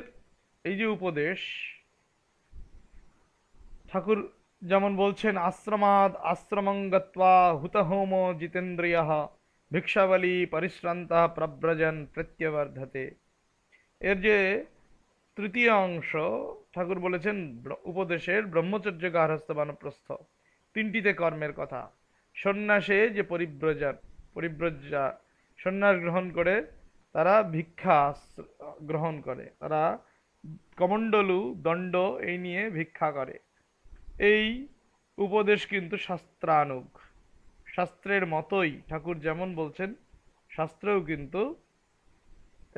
এই যে উপদেশ, ঠাকুর যেমন বলছেন আশ্রমাদ আশ্রমং গত্বা হুতহোম জিতেন্দ্রিয়ঃ ভিক্ষাবলী পরিশ্রান্তঃ প্রব্রজন প্রত্যবর্ধতে। এর যে তৃতীয় অংশ ঠাকুর বলেছেন উপদেশের ব্রহ্মচর্য গার্হস্থ্য বানপ্রস্থ, তিনটিতে কর্মের কথা। সন্ন্যাসে যে পরিব্রজ্যা সন্ন্যাস গ্রহণ করে তারা ভিক্ষা গ্রহণ করে, তারা কমণ্ডলু দণ্ড এই নিয়ে ভিক্ষা করে। এই উপদেশ কিন্তু শাস্ত্রানুগ, শাস্ত্রের মতোই ঠাকুর যেমন বলছেন শাস্ত্রেও কিন্তু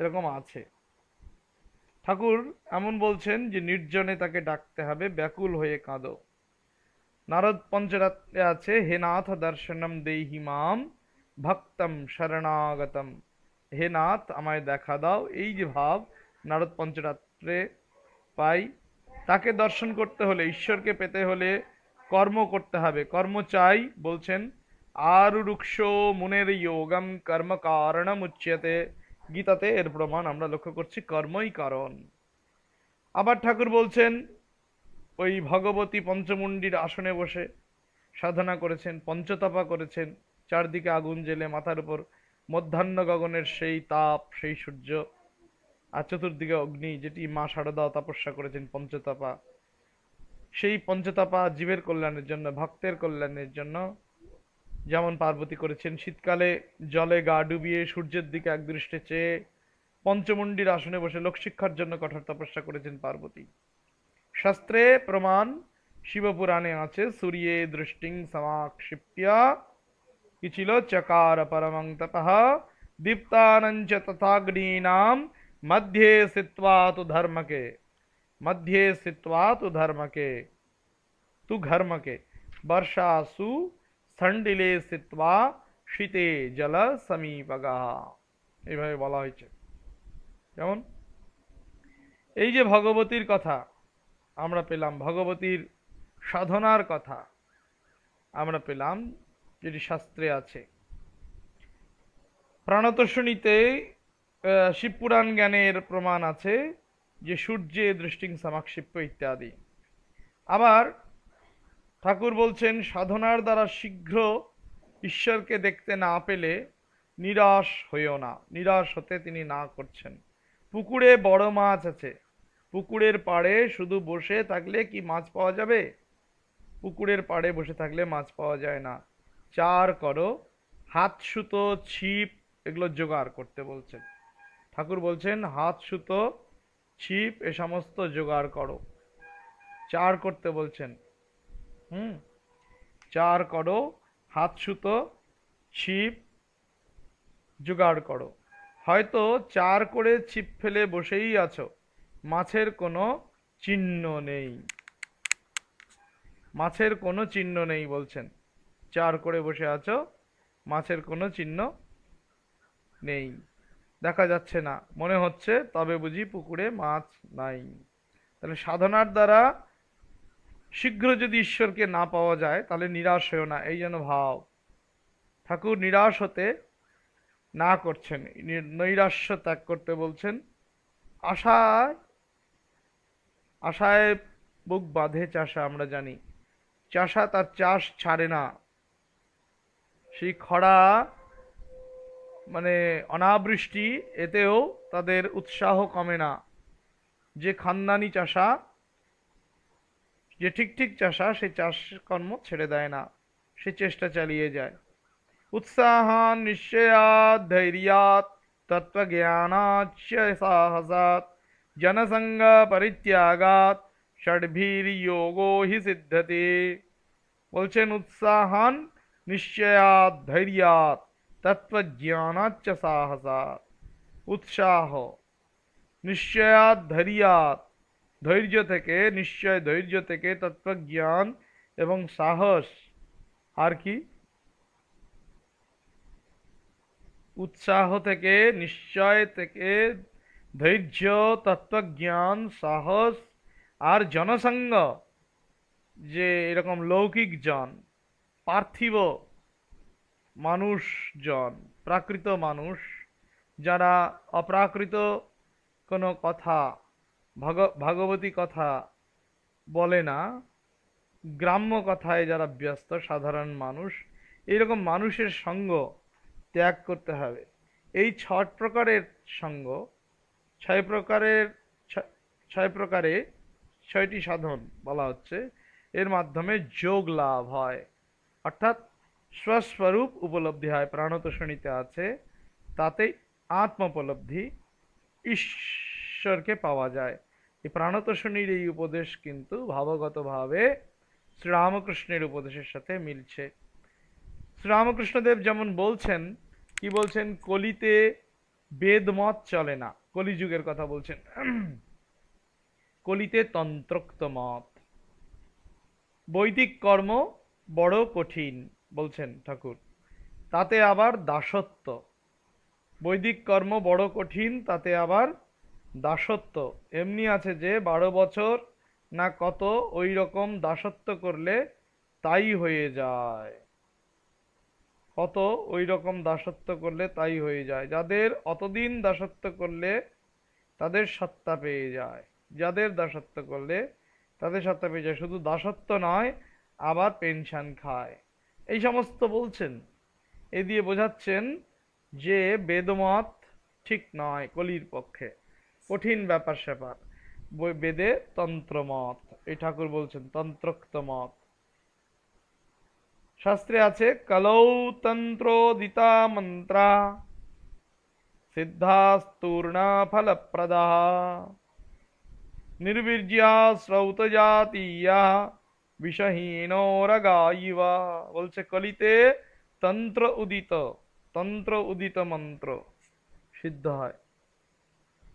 এরকম আছে। ঠাকুর এমন বলছেন যে নির্জনে তাকে ডাকতে হবে, ব্যাকুল হয়ে কাঁদো। নারদ পঞ্চরাত্রে আছে হে নাথ দর্শনম দেহি মাম ভক্তম শরণাগতম, হে নাথ আমায় দেখা দাও। এই যে ভাব নারদ পঞ্চরাত্রে পাই, তাকে দর্শন করতে হলে, ঈশ্বরকে পেতে হলে কর্ম করতে হবে। কর্ম চাই বলছেন আরুরুক্ষ মুনের যোগম কর্ম কারণম উচ্যতে, গীতাতে এর প্রমাণ আমরা লক্ষ্য করছি, কর্মই কারণ। আবার ঠাকুর বলছেন ওই ভগবতী পঞ্চমুণ্ডির আসনে বসে সাধনা করেছেন, পঞ্চতপা করেছেন, চারদিকে আগুন জ্বেলে, মাথার উপর মধ্যাহ্ন গগনের সেই তাপ, সেই সূর্য, আর চতুর্দিকে অগ্নি, যেটি মা শারদা তপস্যা করেছেন পঞ্চতপা। সেই পঞ্চতপা জীবের কল্যাণের জন্য, ভক্তের কল্যাণের জন্য, যেমন পার্বতী করেছেন শীতকালে জলে গা ডুবিয়ে সূর্যের দিকে একদৃষ্টে চেয়ে পঞ্চমুণ্ডির আসনে বসে লোকশিক্ষার জন্য কঠোর তপস্যা করেছেন পার্বতী। শাস্ত্রে প্রমাণ শিবপুরাণে আছে সূর্যে দৃষ্টিং সমাক্ষিপ্য কি ছিল চকার পরমং তপঃ দীপ্তানঞ্চ তথাগ্নীনাম মধ্যে স্থিত্বা তু ধর্মকে, মধ্যে স্থিত্বা তু ধর্মকে, তু ঘর্মকে বর্ষাসু স্থণ্ডিলে স্থিত্বা শীতে জল সমীপগা, এইভাবে বলা হয়েছে। যেমন এই যে ভগবতীর কথা আমরা পেলাম, ভগবতীর সাধনার কথা আমরা পেলাম, যেটি শাস্ত্রে আছে। প্রাণতোষণীতে শিবপুরাণ জ্ঞানের প্রমাণ আছে যে সূর্যে দৃষ্টিং সমাক্ষিপ্য ইত্যাদি। আবার ঠাকুর বলছেন সাধনার দ্বারা শীঘ্র ঈশ্বরকে দেখতে না পেলে নিরাশ হইও না। নিরাশ হতে তিনি না করছেন। পুকুরে বড় মাছ আছে, পুকুরের পাড়ে শুধু বসে থাকলে কি মাছ পাওয়া যাবে? পুকুরের পাড়ে বসে থাকলে মাছ পাওয়া যায় না। চার করো, হাত সুতো, ছিপ এগুলো জোগাড় করতে বলছেন। ঠাকুর বলছেন হাত সুতো, ছিপ এ সমস্ত জোগাড় করো। চার করতে বলছেন। চার করো, হাত সুতো, ছিপ জোগাড় করো। হয়তো চার করে ছিপ ফেলে বসেই আছো, মাছের কোনো চিহ্ন নেই। মাছের কোনো চিহ্ন নেই বলছেন। চার করে বসে আছো, মাছের কোনো চিহ্ন নেই, দেখা যাচ্ছে না, মনে হচ্ছে তবে বুঝি পুকুরে মাছ নাই। তাহলে সাধনার দ্বারা শীঘ্র যদি ঈশ্বরকে না পাওয়া যায় তাহলে নিরাশ হয়েও না, এই যেন ভাব। ঠাকুর নিরাশ হতে না করছেন, নৈরাশ্য ত্যাগ করতে বলছেন। আশায় আশায় বুক বাঁধে চাষা, আমরা জানি চাষা তার চাষ ছাড়ে না। সেই খরা মানে অনাবৃষ্টি, এতেও তাদের উৎসাহ কমে না। যে খানদানি চাষা, যে ঠিক চাষা, সে চাষ কর্ম ছেড়ে দেয় না, সে চেষ্টা চালিয়ে যায়। उत्साहान् निश्चयात् धैर्यात् तत्त्वज्ञानाच्च साहसात् जनसंग परित्यागात् षड्भिर्योगो हि सिद्धते। বলছেন উৎসাহান নিশ্চয়াৎ ধৈর্যাৎ তত্ত্বজ্ঞানাচ্চ সাহসাৎ। উৎসাহ, নিশ্চয়াৎ ধৈর্যাৎ ধৈর্য থেকে, নিশ্চয় ধৈর্য থেকে, তত্ত্বজ্ঞান এবং সাহস। আর কি? উৎসাহ থেকে, নিশ্চয় থেকে, ধৈর্য, তত্ত্বজ্ঞান, সাহস আর জনসঙ্গ। যে এরকম লৌকিক জন, পার্থিব মানুষজন, প্রাকৃত মানুষ যারা অপ্রাকৃত কোনো কথা, ভাগবতী কথা বলে না, গ্রাম্য কথায় যারা ব্যস্ত সাধারণ মানুষ, এইরকম মানুষের সঙ্গ ত্যাগ করতে হবে। এই 6 প্রকারের সঙ্গ, 6 প্রকারে 6টি সাধন বলা হচ্ছে, এর মাধ্যমে যোগ লাভ হয়, অর্থাৎ স্বস্বরূপ উপলব্ধি হয়। প্রাণতোষণীতে আছে, তাতে আত্মোপলব্ধি, ঈশ্বরকে পাওয়া যায়। এই প্রাণতোষণীর এই উপদেশ কিন্তু ভাবগতভাবে শ্রীরামকৃষ্ণের উপদেশের সাথে মিলছে। শ্রীরামকৃষ্ণদেব যেমন বলছেন, কি বলছেন, কলিতে বেদমত চলে না, কলিযুগের কথা বলছেন। কলিতে তন্ত্রোক্ত মত, বৈদিক কর্ম বড় কঠিন বলছেন ঠাকুর, তাতে আবার দাসত্ব। বৈদিক কর্ম বড় কঠিন, তাতে আবার দাসত্ব। এমনি আছে যে 12 বছর না কত ওই রকম দাসত্ব করলে তাই হয়ে যায়, কত ওই রকম দাসত্ব করলে তাই হয়ে যায়। যাদের অতদিন দাসত্ব করলে তাদের সত্তা পেয়ে যায়, যাদের দাসত্ব করলে তাদের সত্তা পেয়ে যায়। শুধু দাসত্ব নয়, আবার পেনশন খায়, এই সমস্ত বলছেন। এ দিয়ে বোঝাচ্ছেন যে বেদমত ঠিক নয়, কলির পক্ষে কঠিন ব্যাপার স্যাপার। বেদে তন্ত্রমত, এই ঠাকুর বলছেন তন্ত্রোক্ত মত। শাস্ত্রে আছে কলৌ তন্ত্রোদিতা মন্ত্রা সিদ্ধাস্তূর্ণা ফলপ্রদা নির্বীর্যা শ্রৌতজাতীয়া বিষহীনোরগা ইবা। বলছে কলিতে তন্ত্র উদিত মন্ত্র সিদ্ধ হয়।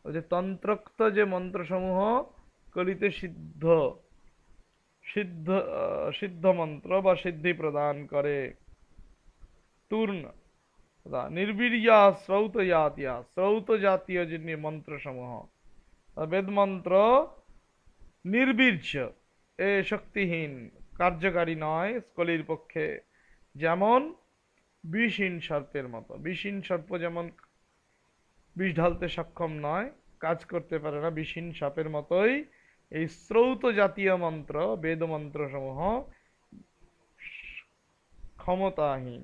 বলছে তন্ত্রোক্ত যে মন্ত্রসমূহ কলিতে সিদ্ধ মন্ত্র বা সিদ্ধি প্রদান করে। তূর্ণ নির্বীর্যা শ্রৌত জাতীয়, শ্রৌত জাতীয় যে মন্ত্রসমূহ, বেদ মন্ত্র নির্বীর্য, এ শক্তিহীন, কার্যকারী নয় কলির পক্ষে। যেমন বিষহীন সর্পের মতো, বিষহীন সর্প যেমন বিষ ঢালতে সক্ষম নয়, কাজ করতে পারে না, বিষহীন সাপের মতোই এই শ্রৌত জাতীয় মন্ত্র, বেদ মন্ত্র সমূহ ক্ষমতাহীন,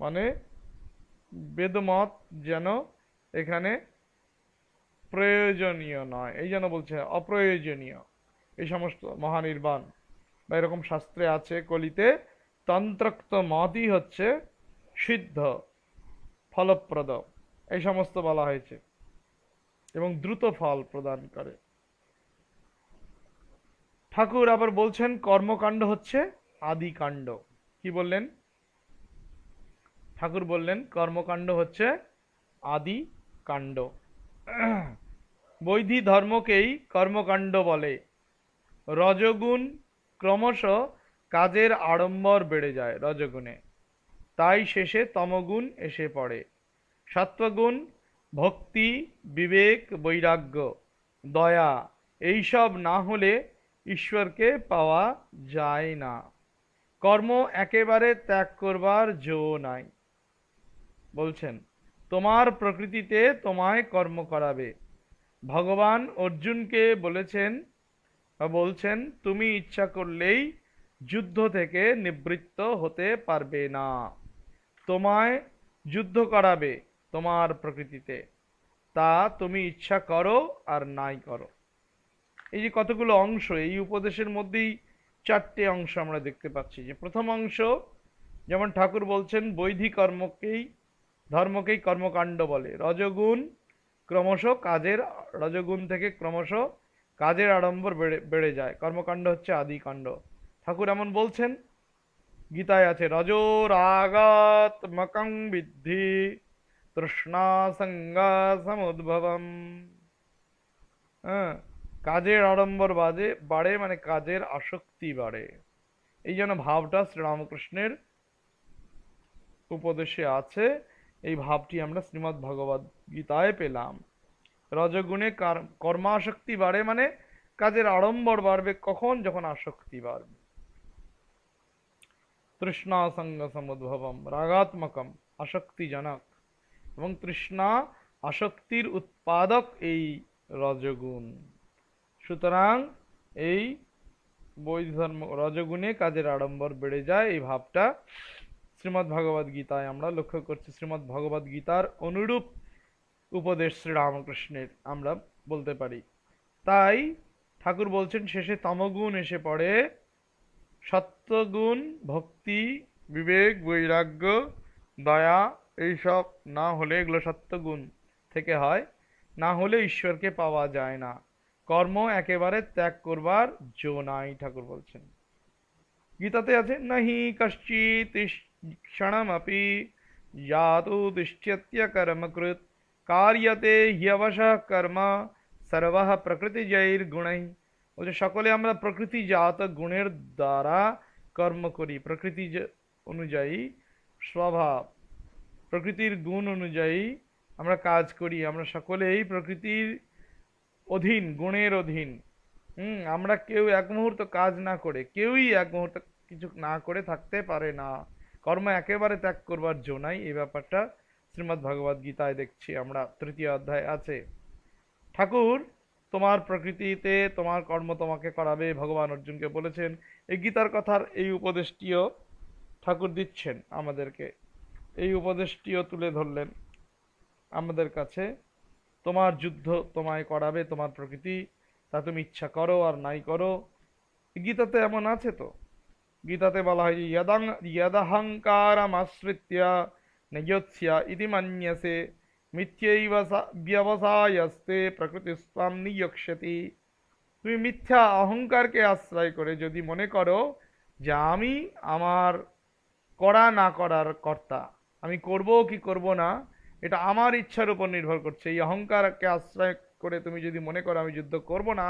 মানে বেদমত যেন এখানে প্রয়োজনীয় নয়, এই জন্য বলছে অপ্রয়োজনীয়। এই সমস্ত মহানির্বাণ বা এরকম শাস্ত্রে আছে কলিতে তন্ত্রোক্ত মতই হচ্ছে সিদ্ধ, ফলপ্রদ, এই সমস্ত বলা হয়েছে এবং দ্রুত ফল প্রদান করে। ঠাকুর আবার বলছেন কর্মকাণ্ড হচ্ছে আদিকাণ্ড। কি বললেন? ঠাকুর বললেন কর্মকাণ্ড হচ্ছে আদি কাণ্ড। বৈধি ধর্মকেই কর্মকাণ্ড বলে। রজগুণ ক্রমশ কাজের আড়ম্বর বেড়ে যায় রজগুণে, তাই শেষে তমগুণ এসে পড়ে। সত্ত্বগুণ ভক্তি, বিবেক, বৈরাগ্য, দয়া এইসব না হলে ঈশ্বরকে পাওয়া যায় না। কর্ম একেবারে ত্যাগ করবার জো নাই। বলছেন তোমার প্রকৃতিতে তোমায় কর্ম করাবে। ভগবান অর্জুনকে বলেছেন বা বলছেন তুমি ইচ্ছা করলেই যুদ্ধ থেকে নিবৃত্ত হতে পারবে না, তোমায় যুদ্ধ করাবে তোমার প্রকৃতিতে, তা তুমি ইচ্ছা করো আর নাই করো। এই যে কতগুলো অংশ, এই উপদেশের মধ্যেই চারটে অংশ আমরা দেখতে পাচ্ছি। যে প্রথম অংশ যেমন ঠাকুর বলছেন বৈধি ধর্মকেই কর্মকাণ্ড বলে। রজগুণ ক্রমশ কাজের, রজগুণ থেকে ক্রমশ কাজের আড়ম্বর বেড়ে যায়, কর্মকাণ্ড হচ্ছে আদিকাণ্ড। ঠাকুর এমন বলছেন, গীতায় আছে রজো রাগাত্মকং বিদ্ধি তৃষ্ণা সঙ্গা সমুদ্ভবম। হ্যাঁ, কাজের আড়ম্বর বাড়ে মানে কাজের আসক্তি বাড়ে। এই জন্য ভাবটা শ্রীরামকৃষ্ণের উপদেশে আছে, এই ভাবটি আমরা শ্রীমদ্ ভগবদ গীতায় পেলাম। রজগুণে কর্মাসক্তি বাড়ে মানে কাজের আড়ম্বর বাড়বে কখন? যখন আসক্তি বাড়বে। তৃষ্ণা সঙ্গ সমুদ্ভবম, রাগাত্মকম, আসক্তিজনক, এবং তৃষ্ণা আসক্তির উৎপাদক এই রজগুণ। সুতরাং এই বৈধ ধর্ম রজগুণে কাজের আড়ম্বর বেড়ে যায়, এই ভাবটা শ্রীমদ্ ভগবদ গীতায় আমরা লক্ষ্য করছি। শ্রীমদ্ ভগবদ গীতার অনুরূপ উপদেশ শ্রীরামকৃষ্ণের আমরা বলতে পারি। তাই ঠাকুর বলছেন শেষে তমগুণ এসে পড়ে। সত্যগুণ ভক্তি, বিবেক, বৈরাগ্য, দয়া এইসব না হলে, এগুলো সত্যগুণ থেকে হয়, না হলে ঈশ্বরকে পাওয়া যায় না। কর্ম একেবারে ত্যাগ করবার জো নাই, ঠাকুর বলছেন। গীতাতে আছে নাহি কশ্চিৎ ক্ষণমপি যাতু তিষ্ঠ্যত্য কর্মকৃত কার্যতে হ্যবশঃ কর্ম সর্বঃ প্রকৃতিজৈর গুণৈ। বলছে সকলে আমরা প্রকৃতিজাত গুণের দ্বারা কর্ম করি, প্রকৃতি অনুযায়ী, স্বভাব প্রকৃতির গুণ অনুযায়ী আমরা কাজ করি। আমরা সকলেই প্রকৃতির অধীন, গুণের অধীন। আমরা কেউ এক মুহূর্ত কাজ না করে, কেউই এক মুহূর্ত কিছু না করে থাকতে পারে না। কর্ম একেবারে ত্যাগ করবার জো নাই, এই ব্যাপারটা শ্রীমদ্ ভগবদ গীতায় দেখছি আমরা, তৃতীয় অধ্যায় আছে। ঠাকুর তোমার প্রকৃতিতে তোমার কর্ম তোমাকে করাবে, ভগবান অর্জুনকে বলেছেন। এই গীতার কথার এই উপদেশটিও ঠাকুর দিচ্ছেন আমাদেরকে, এই উপদেশটিও তুলে ধরলেন আমাদের কাছে। তোমার যুদ্ধ তোমায় করাবে তোমার প্রকৃতি, তা তুমি ইচ্ছা করো আর নাই করো। গীতাতে এমন আছে তো, গীতাতে বলা হয় যদহংকারম আশ্রিত্য নিযোৎস্য ইতি মন্যসে মিথ্যৈব ব্যবসায়স্তে প্রকৃতিস্ত্বাম নিযক্ষতি। তুমি মিথ্যা অহংকারকে আশ্রয় করে যদি মনে করো যে আমি আমার করা না করার কর্তা, আমি করব কি করব না এটা আমার ইচ্ছার উপর নির্ভর করছে, এই অহংকারকে আশ্রয় করে তুমি যদি মনে করো আমি যুদ্ধ করব না,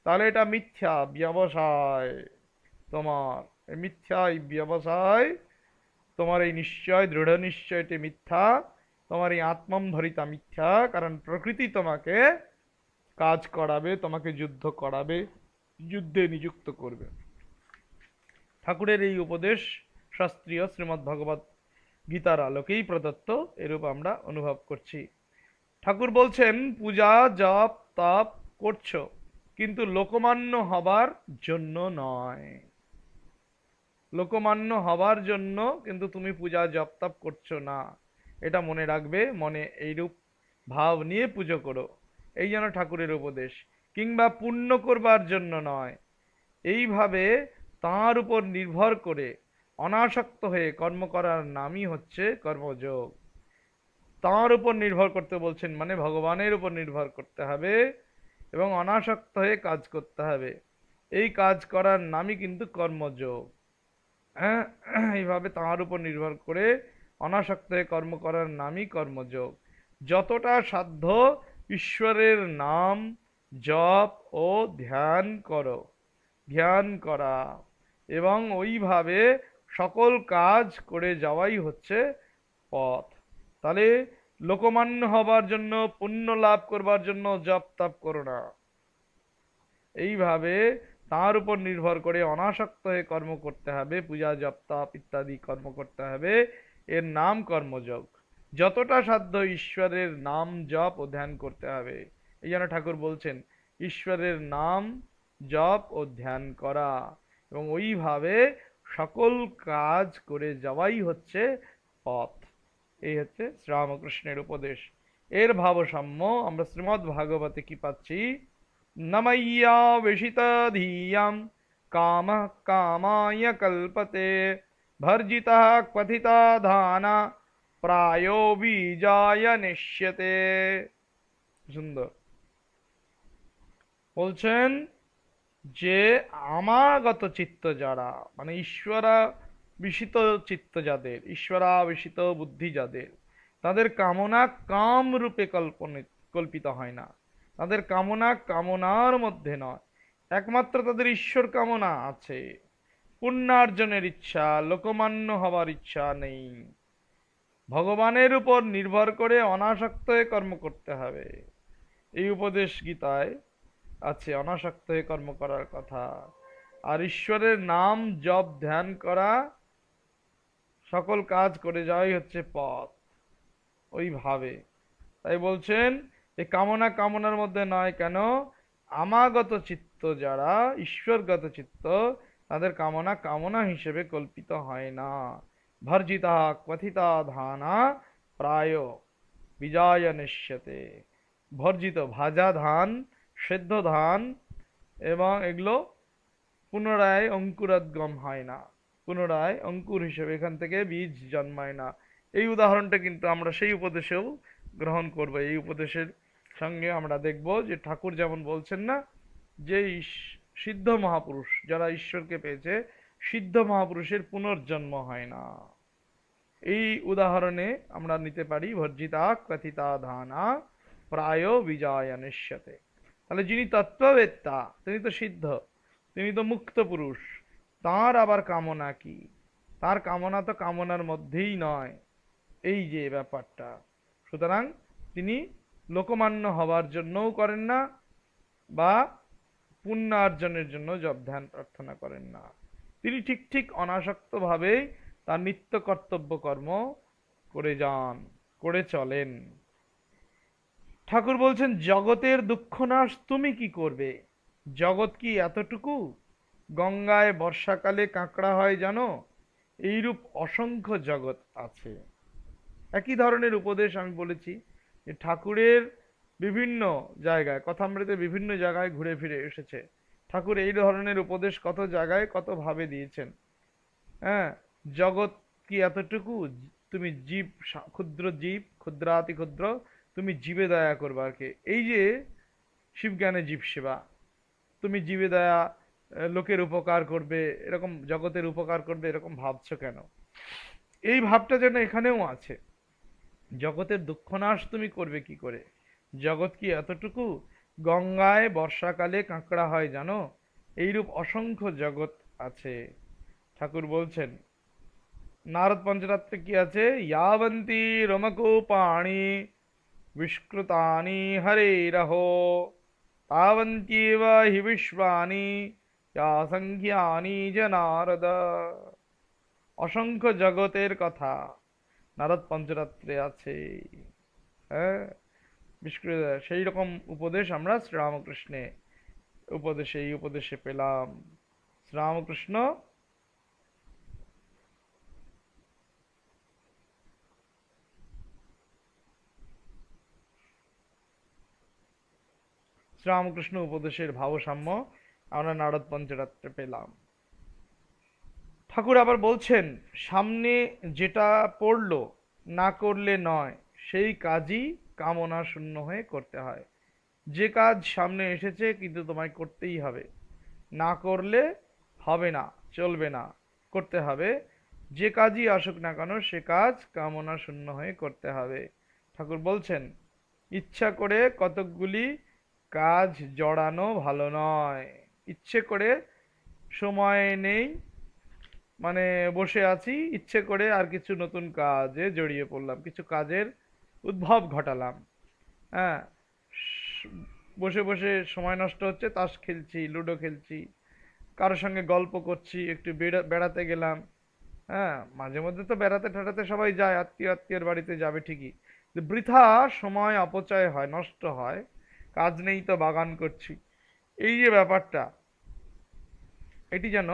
তাহলে এটা মিথ্যা ব্যবসায়। তোমার এই মিথ্যা, এই ব্যবসায়, তোমার এই নিশ্চয়, দৃঢ় নিশ্চয়টি মিথ্যা, তোমার এই আত্মম্ভরিতা মিথ্যা। কারণ প্রকৃতি তোমাকে কাজ করাবে, তোমাকে যুদ্ধ করাবে, যুদ্ধে নিযুক্ত করবে। ঠাকুরের এই উপদেশ শাস্ত্রীয় শ্রীমদ্ ভগবত গীতার আলোকেই প্রদত্ত, এরূপ আমরা অনুভব করছি। ঠাকুর বলছেন পূজা জপ তপ করছো, কিন্তু লোকমান্য হবার জন্য নয়। লোকমান্য হবার জন্য কিন্তু তুমি পূজা জপ তপ করছো না, এটা মনে রাখবে, মনে এইরূপ ভাব নিয়ে পুজো করো। এই যেন ঠাকুরের উপদেশ। কিংবা পুণ্য করবার জন্য নয়, এইভাবে তাঁর উপর নির্ভর করে অনাসক্ত হয়ে কর্ম করার নামই হচ্ছে কর্মযোগ। তাঁর উপর নির্ভর করতে বলছেন মানে ভগবানের উপর নির্ভর করতে হবে এবং অনাসক্ত হয়ে কাজ করতে হবে। এই কাজ করার নামই কিন্তু কর্মযোগ। হ্যাঁ, এইভাবে তাঁর উপর নির্ভর করে অনাসক্ত হয়ে কর্ম করার নামই কর্মযোগ। যতটা সাধ্য ঈশ্বরের নাম জপ ও ধ্যান করো, ধ্যান করা, এবং ওইভাবে সকল কাজ করে যাওয়াই হচ্ছে পথ। তাহলে লোকমান্য হবার জন্য, পুণ্য লাভ করবার জন্য জপ তপ করো না, এইভাবে তার উপর নির্ভর করে অনাসক্ত হয়ে কর্ম করতে হবে, পূজা জপ তপ ইত্যাদি কর্ম করতে হবে, এর নাম কর্মযোগ। যতটা সাধ্য ঈশ্বরের নাম জপ ও ধ্যান করতে হবে। এই জন্য ঠাকুর বলছেন ঈশ্বরের নাম জপ ও ধ্যান করা, এবং ওইভাবে সকল কাজ করে যাওয়াই হচ্ছে পথ। এই হচ্ছে শ্রীরামকৃষ্ণের উপদেশ। এর ভাবসাম্য আমরা শ্রীমদ্ ভাগবতে কি পাচ্ছি? নমయ్యా विशितधियां कामः कामाय कल्पते भर्जितः क्वथिता धाना प्रायो बीजाय निश्यते। সুন্দর বলছেন যে আমাগত চিত্ত যারা, মানে ঈশ্বরা বিশিত চিত্ত যাদের, ঈশ্বরাবিষিত বুদ্ধি যাদের, তাদের কামনা কাম রূপে কল্পিত হয় না, তাদের কামনা কামনার মধ্যে নয়, একমাত্র তাদের ঈশ্বর কামনা আছে। পুণ্যার্জনের ইচ্ছা, লোকমান্য হবার ইচ্ছা নেই। ভগবানের উপর নির্ভর করে অনাসক্ত হয়ে কর্ম করতে হবে। এই উপদেশ গীতায় আছে অনাসক্ত হয়ে কর্ম করার কথা। আর ঈশ্বরের নাম জপ ধ্যান করা, সকল কাজ করে যাওয়াই হচ্ছে পথ। ওইভাবে তাই বলছেন এই কামনা কামনার মধ্যে নয়। কেন? আমাগত চিত্ত যারা, ঈশ্বরগত চিত্ত, তাদের কামনা কামনা হিসেবে কল্পিত হয় না। ভর্জিতা ক্বথিতা ধানা প্রায় বিজয় নিশ্যতে। ভর্জিত ভাজা ধান, সেদ্ধ ধান, এবং এগুলো পুনরায় অঙ্কুরোদ্গম হয় না, পুনরায় অঙ্কুর হিসেবে এখান থেকে বীজ জন্মায় না। এই উদাহরণটা কিন্তু আমরা সেই উপদেশেও গ্রহণ করব। এই উপদেশের সঙ্গে আমরা দেখব যে ঠাকুর যেমন বলছেন না যে সিদ্ধ মহাপুরুষ যারা ঈশ্বরকে পেয়েছে, সিদ্ধ মহাপুরুষের পুনর্জন্ম হয় না। এই উদাহরণে আমরা নিতে পারি ভর্জিতা কথিতা ধানা প্রায় বিজয় নিশ্যতে। তাহলে যিনি তত্ত্ববেত্তা তিনি তো সিদ্ধ, তিনি তো মুক্ত পুরুষ, তার আবার কামনা কি? তার কামনা তো কামনার মধ্যেই নয়, এই যে ব্যাপারটা। সুতরাং তিনি লোকমান্য হবার জন্যও করেন না, বা পুণ্যার্জনের জন্য জপ ধ্যান প্রার্থনা করেন না। তিনি ঠিক ঠিক অনাসক্ত ভাবে তার নিত্য কর্তব্য কর্ম করে যান, করে চলেন। ঠাকুর বলছেন জগতের দুঃখ নাশ তুমি কি করবে? জগৎ কি এতটুকু? গঙ্গায় বর্ষাকালে কাঁকড়া হয় জানো? এইরূপ অসংখ্য জগৎ আছে। একই ধরনের উপদেশ আমি বলেছি যে ঠাকুরের বিভিন্ন জায়গায়, কথামৃতে বিভিন্ন জায়গায় ঘুরে ফিরে এসেছে। ঠাকুর এই ধরনের উপদেশ কত জায়গায় কত ভাবে দিয়েছেন। হ্যাঁ, জগৎ কি এতটুকু? তুমি জীব, ক্ষুদ্র জীব, ক্ষুদ্রাতি ক্ষুদ্র, তুমি জীবে দয়া করবার কে? এই যে শিবজ্ঞানে জীব সেবা, তুমি জীবে দয়া, লোকের উপকার করবে, এরকম জগতের উপকার করবে, এরকম ভাবছো কেন? এই ভাবটা যেন এখানেও আছে। জগতের দুঃখ নাশ তুমি করবে কি করে? জগৎ কি এতটুকু? গঙ্গায় বর্ষাকালে কাঁকড়া হয় জানো? এইরূপ অসংখ্য জগৎ আছে। ঠাকুর বলছেন নারদ পঞ্চরাত্রে কি আছে? यावन्ति রমকূপাণি বিষ্কৃতানি হরেরহো তাবন্ত্যেব হি বিশ্বানি यासंख्यानि च नारद। অসংখ্য জগতের কথা নারদ পঞ্চরাত্রে আছে। হ্যাঁ, বিষ্কৃত সেই রকম উপদেশ আমরা শ্রীরামকৃষ্ণে উপদেশে, এই উপদেশে পেলাম। শ্রীরামকৃষ্ণ শ্রীরামকৃষ্ণ উপদেশের ভাবসাম্য আমরা নারদ পঞ্চরাত্রে পেলাম। ঠাকুর আবার বলছেন, সামনে যেটা পড়লো না করলে নয়, সেই কাজই কামনা শূন্য হয়ে করতে হয়। যে কাজ সামনে এসেছে কিন্তু তোমায় করতেই হবে, না করলে হবে না, চলবে না, করতে হবে। যে কাজই আসুক না কেন সে কাজ কামনা শূন্য হয়ে করতে হবে। ঠাকুর বলছেন, ইচ্ছা করে কতকগুলি কাজ জড়ানো ভালো নয়। ইচ্ছে করে সময় নেই, মানে বসে আছি, ইচ্ছে করে আর কিছু নতুন কাজে জড়িয়ে পড়লাম, কিছু কাজের উদ্ভব ঘটালাম। হ্যাঁ, বসে বসে সময় নষ্ট হচ্ছে, তাস খেলছি, লুডো খেলছি, কারোর সঙ্গে গল্প করছি, একটু বেড়াতে গেলাম। হ্যাঁ, মাঝে মধ্যে তো বেড়াতে টেড়াতে সবাই যায়, আত্মীয় আত্মীয়ের বাড়িতে যাবে ঠিকই, কিন্তু বৃথা সময় অপচয় হয়, নষ্ট হয়। কাজ নেই তো বাগান করছি, এই যে ব্যাপারটা, এটি যেন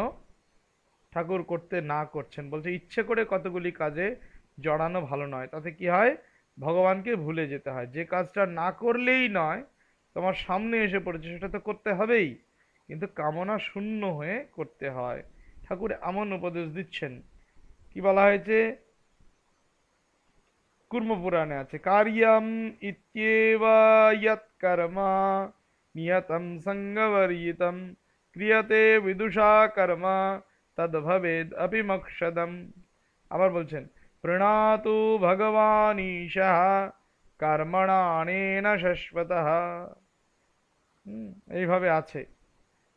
ঠাকুর করতে না করছেন। বলছে ইচ্ছে করে কতগুলি কাজে জড়ানো ভালো নয়, তাতে কি হয়, ভগবানকে ভুলে যেতে হয়। যে কাজটা না করলেই নয়, তোমার সামনে এসে পড়েছে, সেটা তো করতে হবেই, কিন্তু কামনা শূন্য হয়ে করতে হয়। ঠাকুর এমন উপদেশ দিচ্ছেন। কি বলা হয়েছে, কুর্ম পুরাণে আছে, কার্যম ইত্যেব যৎ কর্ম নিয়তম সঙ্গবর্জিতম ক্রিয়তে বিদুষা কর্ম তদ ভবেদ অপি মোক্ষদম। আবার বলছেন, প্রণাতু ভগবান ঈশः কর্মণানেন শাশ্বতঃ। এইভাবে আছে।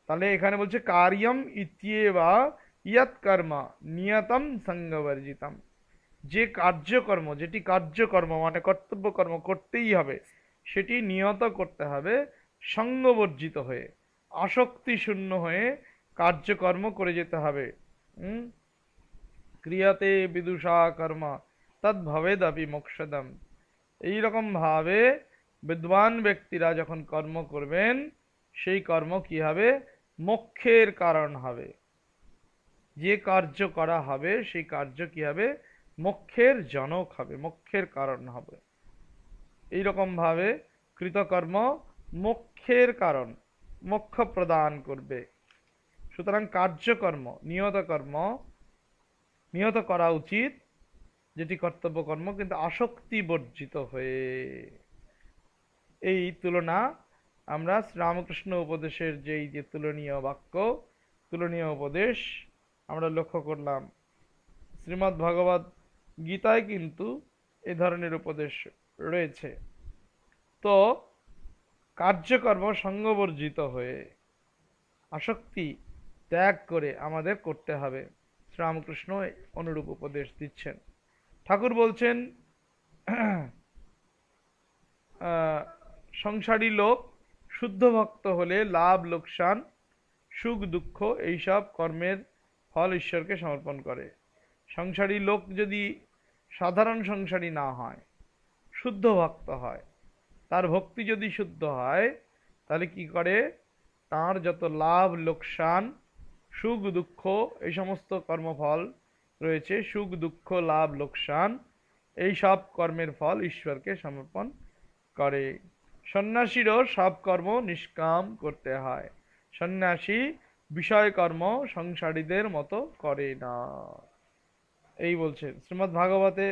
তাহলে এখানে বলছে কার্যম ইত্যেবা ইয়ৎ কর্ম নিয়তম সঙ্গবর্জিতম। যে কার্যকর্ম, যেটি কার্যকর্ম মানে কর্তব্য কর্ম করতেই হবে, সেটি নিয়ত করতে হবে সঙ্গবর্জিত হয়ে, আসক্তি শূন্য হয়ে কার্যকর্ম করে যেতে হবে। ক্রিয়াতে বিদুষা কর্ম তদ ভবেদপি মোক্ষদম। এইরকম ভাবে বিদ্বান ব্যক্তিরা যখন কর্ম করবেন, সেই কর্ম কি হবে, মোক্ষের কারণ হবে। যে কার্য করা হবে সেই কার্য কি হবে, মোক্ষের জনক হবে, মোক্ষের কারণ হবে। এইরকম ভাবে কৃতকর্ম মোক্ষের কারণ, মোক্ষ প্রদান করবে। সুতরাং কার্যকর্ম, নিয়ত কর্ম নিয়ত করা উচিত, যেটি কর্তব্য কর্ম, কিন্তু আসক্তি বর্জিত হয়ে। এই তুলনা আমরা শ্রীরামকৃষ্ণ উপদেশের যেই যে তুলনীয় বাক্য, তুলনীয় উপদেশ আমরা লক্ষ্য করলাম। শ্রীমদ্ ভগবদ গীতায় কিন্তু এ ধরনের উপদেশ রয়েছে। তো কার্যকর্ম সঙ্গবর্জিত হয়ে আসক্তি ত্যাগ করে আমাদের করতে হবে। শ্রীরামকৃষ্ণ অনুরূপ উপদেশ দিচ্ছেন। ঠাকুর বলছেন, সংসারী লোক শুদ্ধ ভক্ত হলে লাভ লোকসান সুখ দুঃখ এইসব কর্মের ফল ঈশ্বরকে সমর্পণ করে। সংসারী লোক যদি সাধারণ সংসারী না হয়, শুদ্ধ ভক্ত হয়, তার ভক্তি যদি শুদ্ধ হয়, তাহলে কি করে, তার যত লাভ লোকসান সুখ দুঃখ এই সমস্ত কর্মফল রয়েছে, সুখ দুঃখ লাভ লোকসান এই সব কর্মের ফল ঈশ্বরকে সমর্পণ করে। সন্ন্যাসীরও সব কর্ম নিষ্কাম করতে হয়। সন্ন্যাসী বিষয় কর্ম সংসারীদের মতো করে না। এই বলছে শ্রীমদ্ ভাগবতে।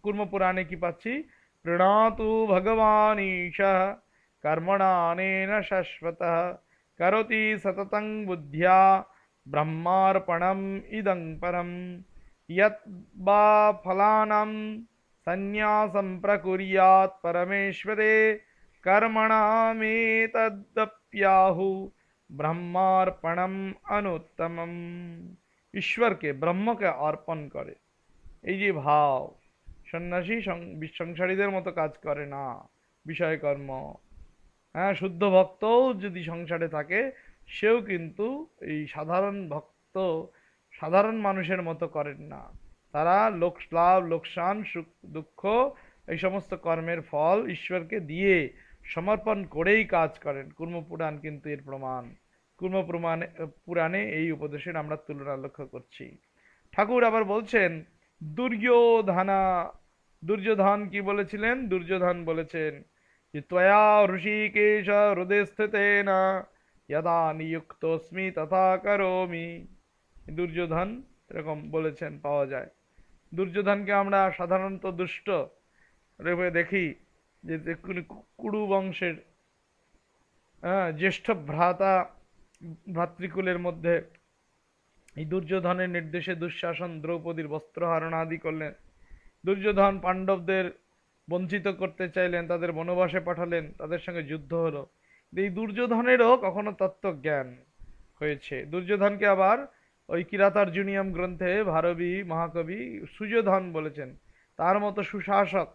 কুর্ম পুরাণে কি পাচ্ছি, প্রণাতু ভগবান ঈশः কর্মণানেন শাশ্বতঃ করোতি সততং বুদ্ধ্যা ব্রহ্মার্পণম ইদং পরম यत् वा फलानां संन्यासं प्रकुर्यात् परमेश्वरे कर्मणामेतदप्याहु ब्रह्मार्पणम अनुत्तमम। ईश्वर के, ब्रह्म के अर्पण करे, এই যে ভাব। সন্ন্যাসী সংসারীদের মতো কাজ করে না, বিষয় কর্ম। হ্যাঁ, শুদ্ধ ভক্তও যদি সংসারে থাকে, সেও কিন্তু এই সাধারণ ভক্ত, সাধারণ মানুষের মতো করেন না। তারা লাভ লোকসান সুখ দুঃখ এই সমস্ত কর্মের ফল ঈশ্বরকে দিয়ে সমর্পণ করেই কাজ করেন। কুর্ম পুরাণ কিন্তু এর প্রমাণ। কুর্ম পুরাণে এই উপদেশের আমরা তুলনা লক্ষ্য করছি। ঠাকুর আবার বলছেন, দুর্যোধন কি বলেছিলেন, দুর্যোধন বলেছেন, যে ত্বয়া ঋষিকেশ হৃদয় স্থিতেন यदा নিযুক্তস্মি তথা করোমি। দুর্যোধন এরকম বলেছেন, পাওয়া যায়। দুর্যোধনকে আমরা সাধারণত দুষ্ট রূপে দেখি, যে কুরু বংশের জ্যেষ্ঠ ভ্রাতা ভ্রাতৃকুলের মধ্যে এই দুর্যোধনের নির্দেশে দুঃশাসন দ্রৌপদীর বস্ত্রহরণ আদি করলেন। দুর্যোধন পাণ্ডবদের বঞ্চিত করতে চাইলেন, তাদের বনবাসে পাঠালেন, তাদের সঙ্গে যুদ্ধ হলো। এই দুর্যোধনেরও কখনো তত্ত্বজ্ঞান হয়েছে। দুর্যোধনকে আবার ওই কিরাতার্জুনিয়ম গ্রন্থে ভারবী মহাকবি সুযোধন বলেছেন, তার মতো সুশাসক,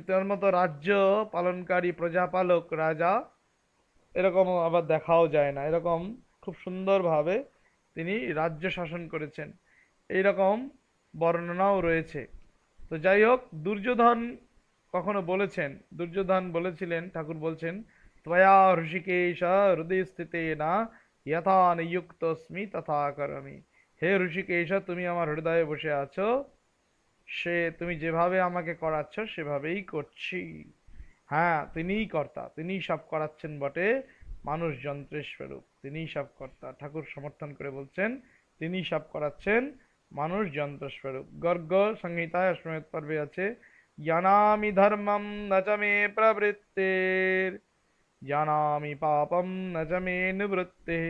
তার মতো রাজ্য পালনকারী প্রজাপালক রাজা এরকম আবার দেখাও যায় না। এরকম খুব সুন্দরভাবে তিনি রাজ্য শাসন করেছেন, এইরকম বর্ণনাও রয়েছে। তো যাই হোক, দুর্যোধন কখনো বলেছেন, দুর্যোধন বলেছিলেন, ঠাকুর বলছেন, ত্বয়া ঋষিকেশ হৃদয় স্থিতেনা যথা নিযুক্তস্মি তথা করমি। হে ঋষিকেশ, তুমি আমার হৃদয়ে বসে আছো, সে তুমি যেভাবে আমাকে করাচ্ছ সেভাবেই করছি। হ্যাঁ, তিনিই কর্তা, তিনিই সব করাচ্ছেন বটে, মানুষ যন্ত্রের স্বরূপ, তিনিই সব কর্তা। ঠাকুর সমর্থন করে বলছেন তিনিই সব করাচ্ছেন, মানুষ যন্ত্র স্বরূপ। গর্গ সংহিতায় অশ্বমেধ পর্বে আছে, জানামি ধর্মম ন চ মে প্রবৃত্তির জানামি পাপম ন চ মে নিবৃত্তিঃ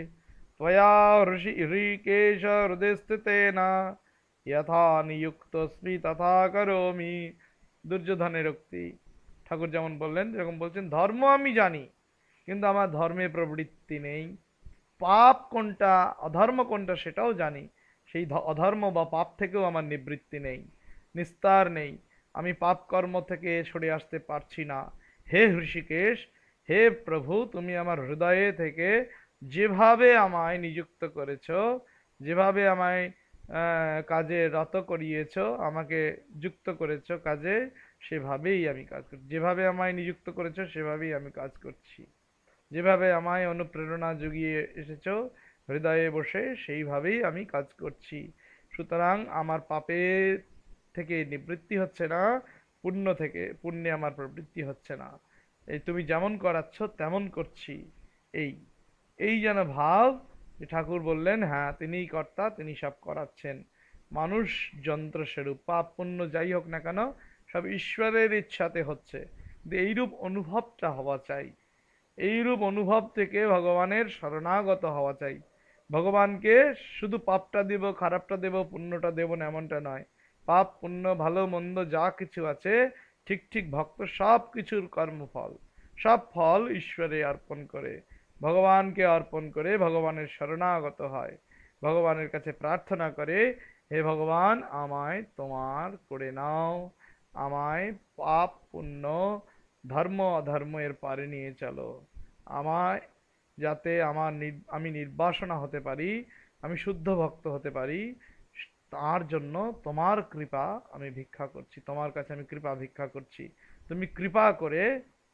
ত্বয়া ঋষিকেশ হৃদয় স্থিতেন যথা নিযুক্তস্মি তথা করোমি। দুর্যোধনের উক্তি। ঠাকুর যেমন বললেন, যেরকম বলছেন, ধর্ম আমি জানি, কিন্তু আমার ধর্মে প্রবৃত্তি নেই। পাপ কোনটা অধর্ম কোনটা সেটাও জানি, সেই অধর্ম বা পাপ থেকেও আমার নিবৃত্তি নেই, নিস্তার নেই। আমি পাপ কর্ম থেকে সরে আসতে পারছি না। হে ঋষিকেশ, হে প্রভু, তুমি আমার হৃদয়ে থেকে যেভাবে আমায় নিযুক্ত করেছ, যেভাবে আমায় কাজে রত করিয়েছ, আমাকে যুক্ত করেছ কাজে, সেভাবেই আমি কাজ করছি। যেভাবে আমায় নিযুক্ত করেছো সেভাবেই আমি কাজ করছি। যেভাবে আমায় অনুপ্রেরণা জুগিয়ে এসেছো হৃদয়ে বসে, সেইভাবেই আমি কাজ করছি। সুতরাং আমার পাপের থেকে নিবৃত্তি হচ্ছে না, পুণ্যে আমার প্রবৃত্তি হচ্ছে না। এই তুমি যেমন করাচ্ছ তেমন করছি। এই এই যেন ভাব, যে ঠাকুর বললেন, হ্যাঁ তিনিই কর্তা, তিনি সব করাচ্ছেন, মানুষ যন্ত্র স্বরূপ। পাপ পুণ্য যাই হোক না কেন, সব ঈশ্বরের ইচ্ছাতে হচ্ছে। এইরূপ অনুভবটা হওয়া চাই, এইরূপ অনুভব থেকে ভগবানের শরণাগত হওয়া চাই। ভগবানকে শুধু পাপটা দেব, খারাপটা দেব, পুণ্যটা দেব না, এমনটা নয়। পাপ পুণ্য ভালো মন্দ যা কিছু আছে, ঠিক ঠিক ভক্ত সব কিছুর কর্মফল, সব ফল ঈশ্বরে অর্পণ করে, ভগবানকে অর্পণ করে ভগবানের শরণাগত হয়, ভগবানের কাছে প্রার্থনা করে, হে ভগবান, আমায় তোমার করে নাও, আমায় পাপ পুণ্য ধর্ম অধর্ম এর পারে নিয়ে চলো, আমায় যাতে আমি নির্বাসনা হতে পারি, আমি শুদ্ধ ভক্ত হতে পারি, তার জন্য তোমার কৃপা আমি ভিক্ষা করছি, তোমার কাছে আমি কৃপা ভিক্ষা করছি। তুমি কৃপা করে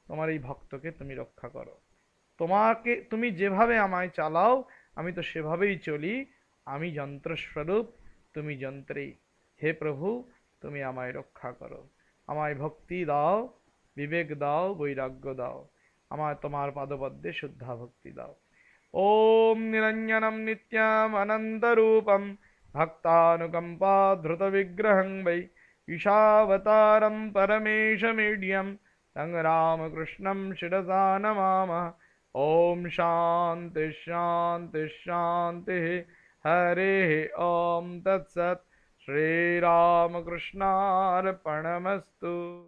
তোমার এই ভক্তকে তুমি রক্ষা করো। তুমি যেভাবে আমায় চালাও আমি তো সেভাবেই চলি, আমি যন্ত্রস্বরূপ, তুমি যন্ত্রী। হে প্রভু, তুমি আমায় রক্ষা করো, আমায় ভক্তি দাও, বিবেক দাও, বৈরাগ্য দাও, আমায় তোমার পাদপদ্মে শুদ্ধা ভক্তি দাও। ওম নিরঞ্জনম নিত্যম অনন্তরূপম ভক্তানুকম্পা ধৃত বিগ্রহং বৈ ঈশাবতারম পরমেশमीड्यं तं रामकृष्णं शिरसा नमामः। ओम शांति शांति शांति। हरे ओम तत्सत्। श्री रामकृष्णार्पणमस्तु।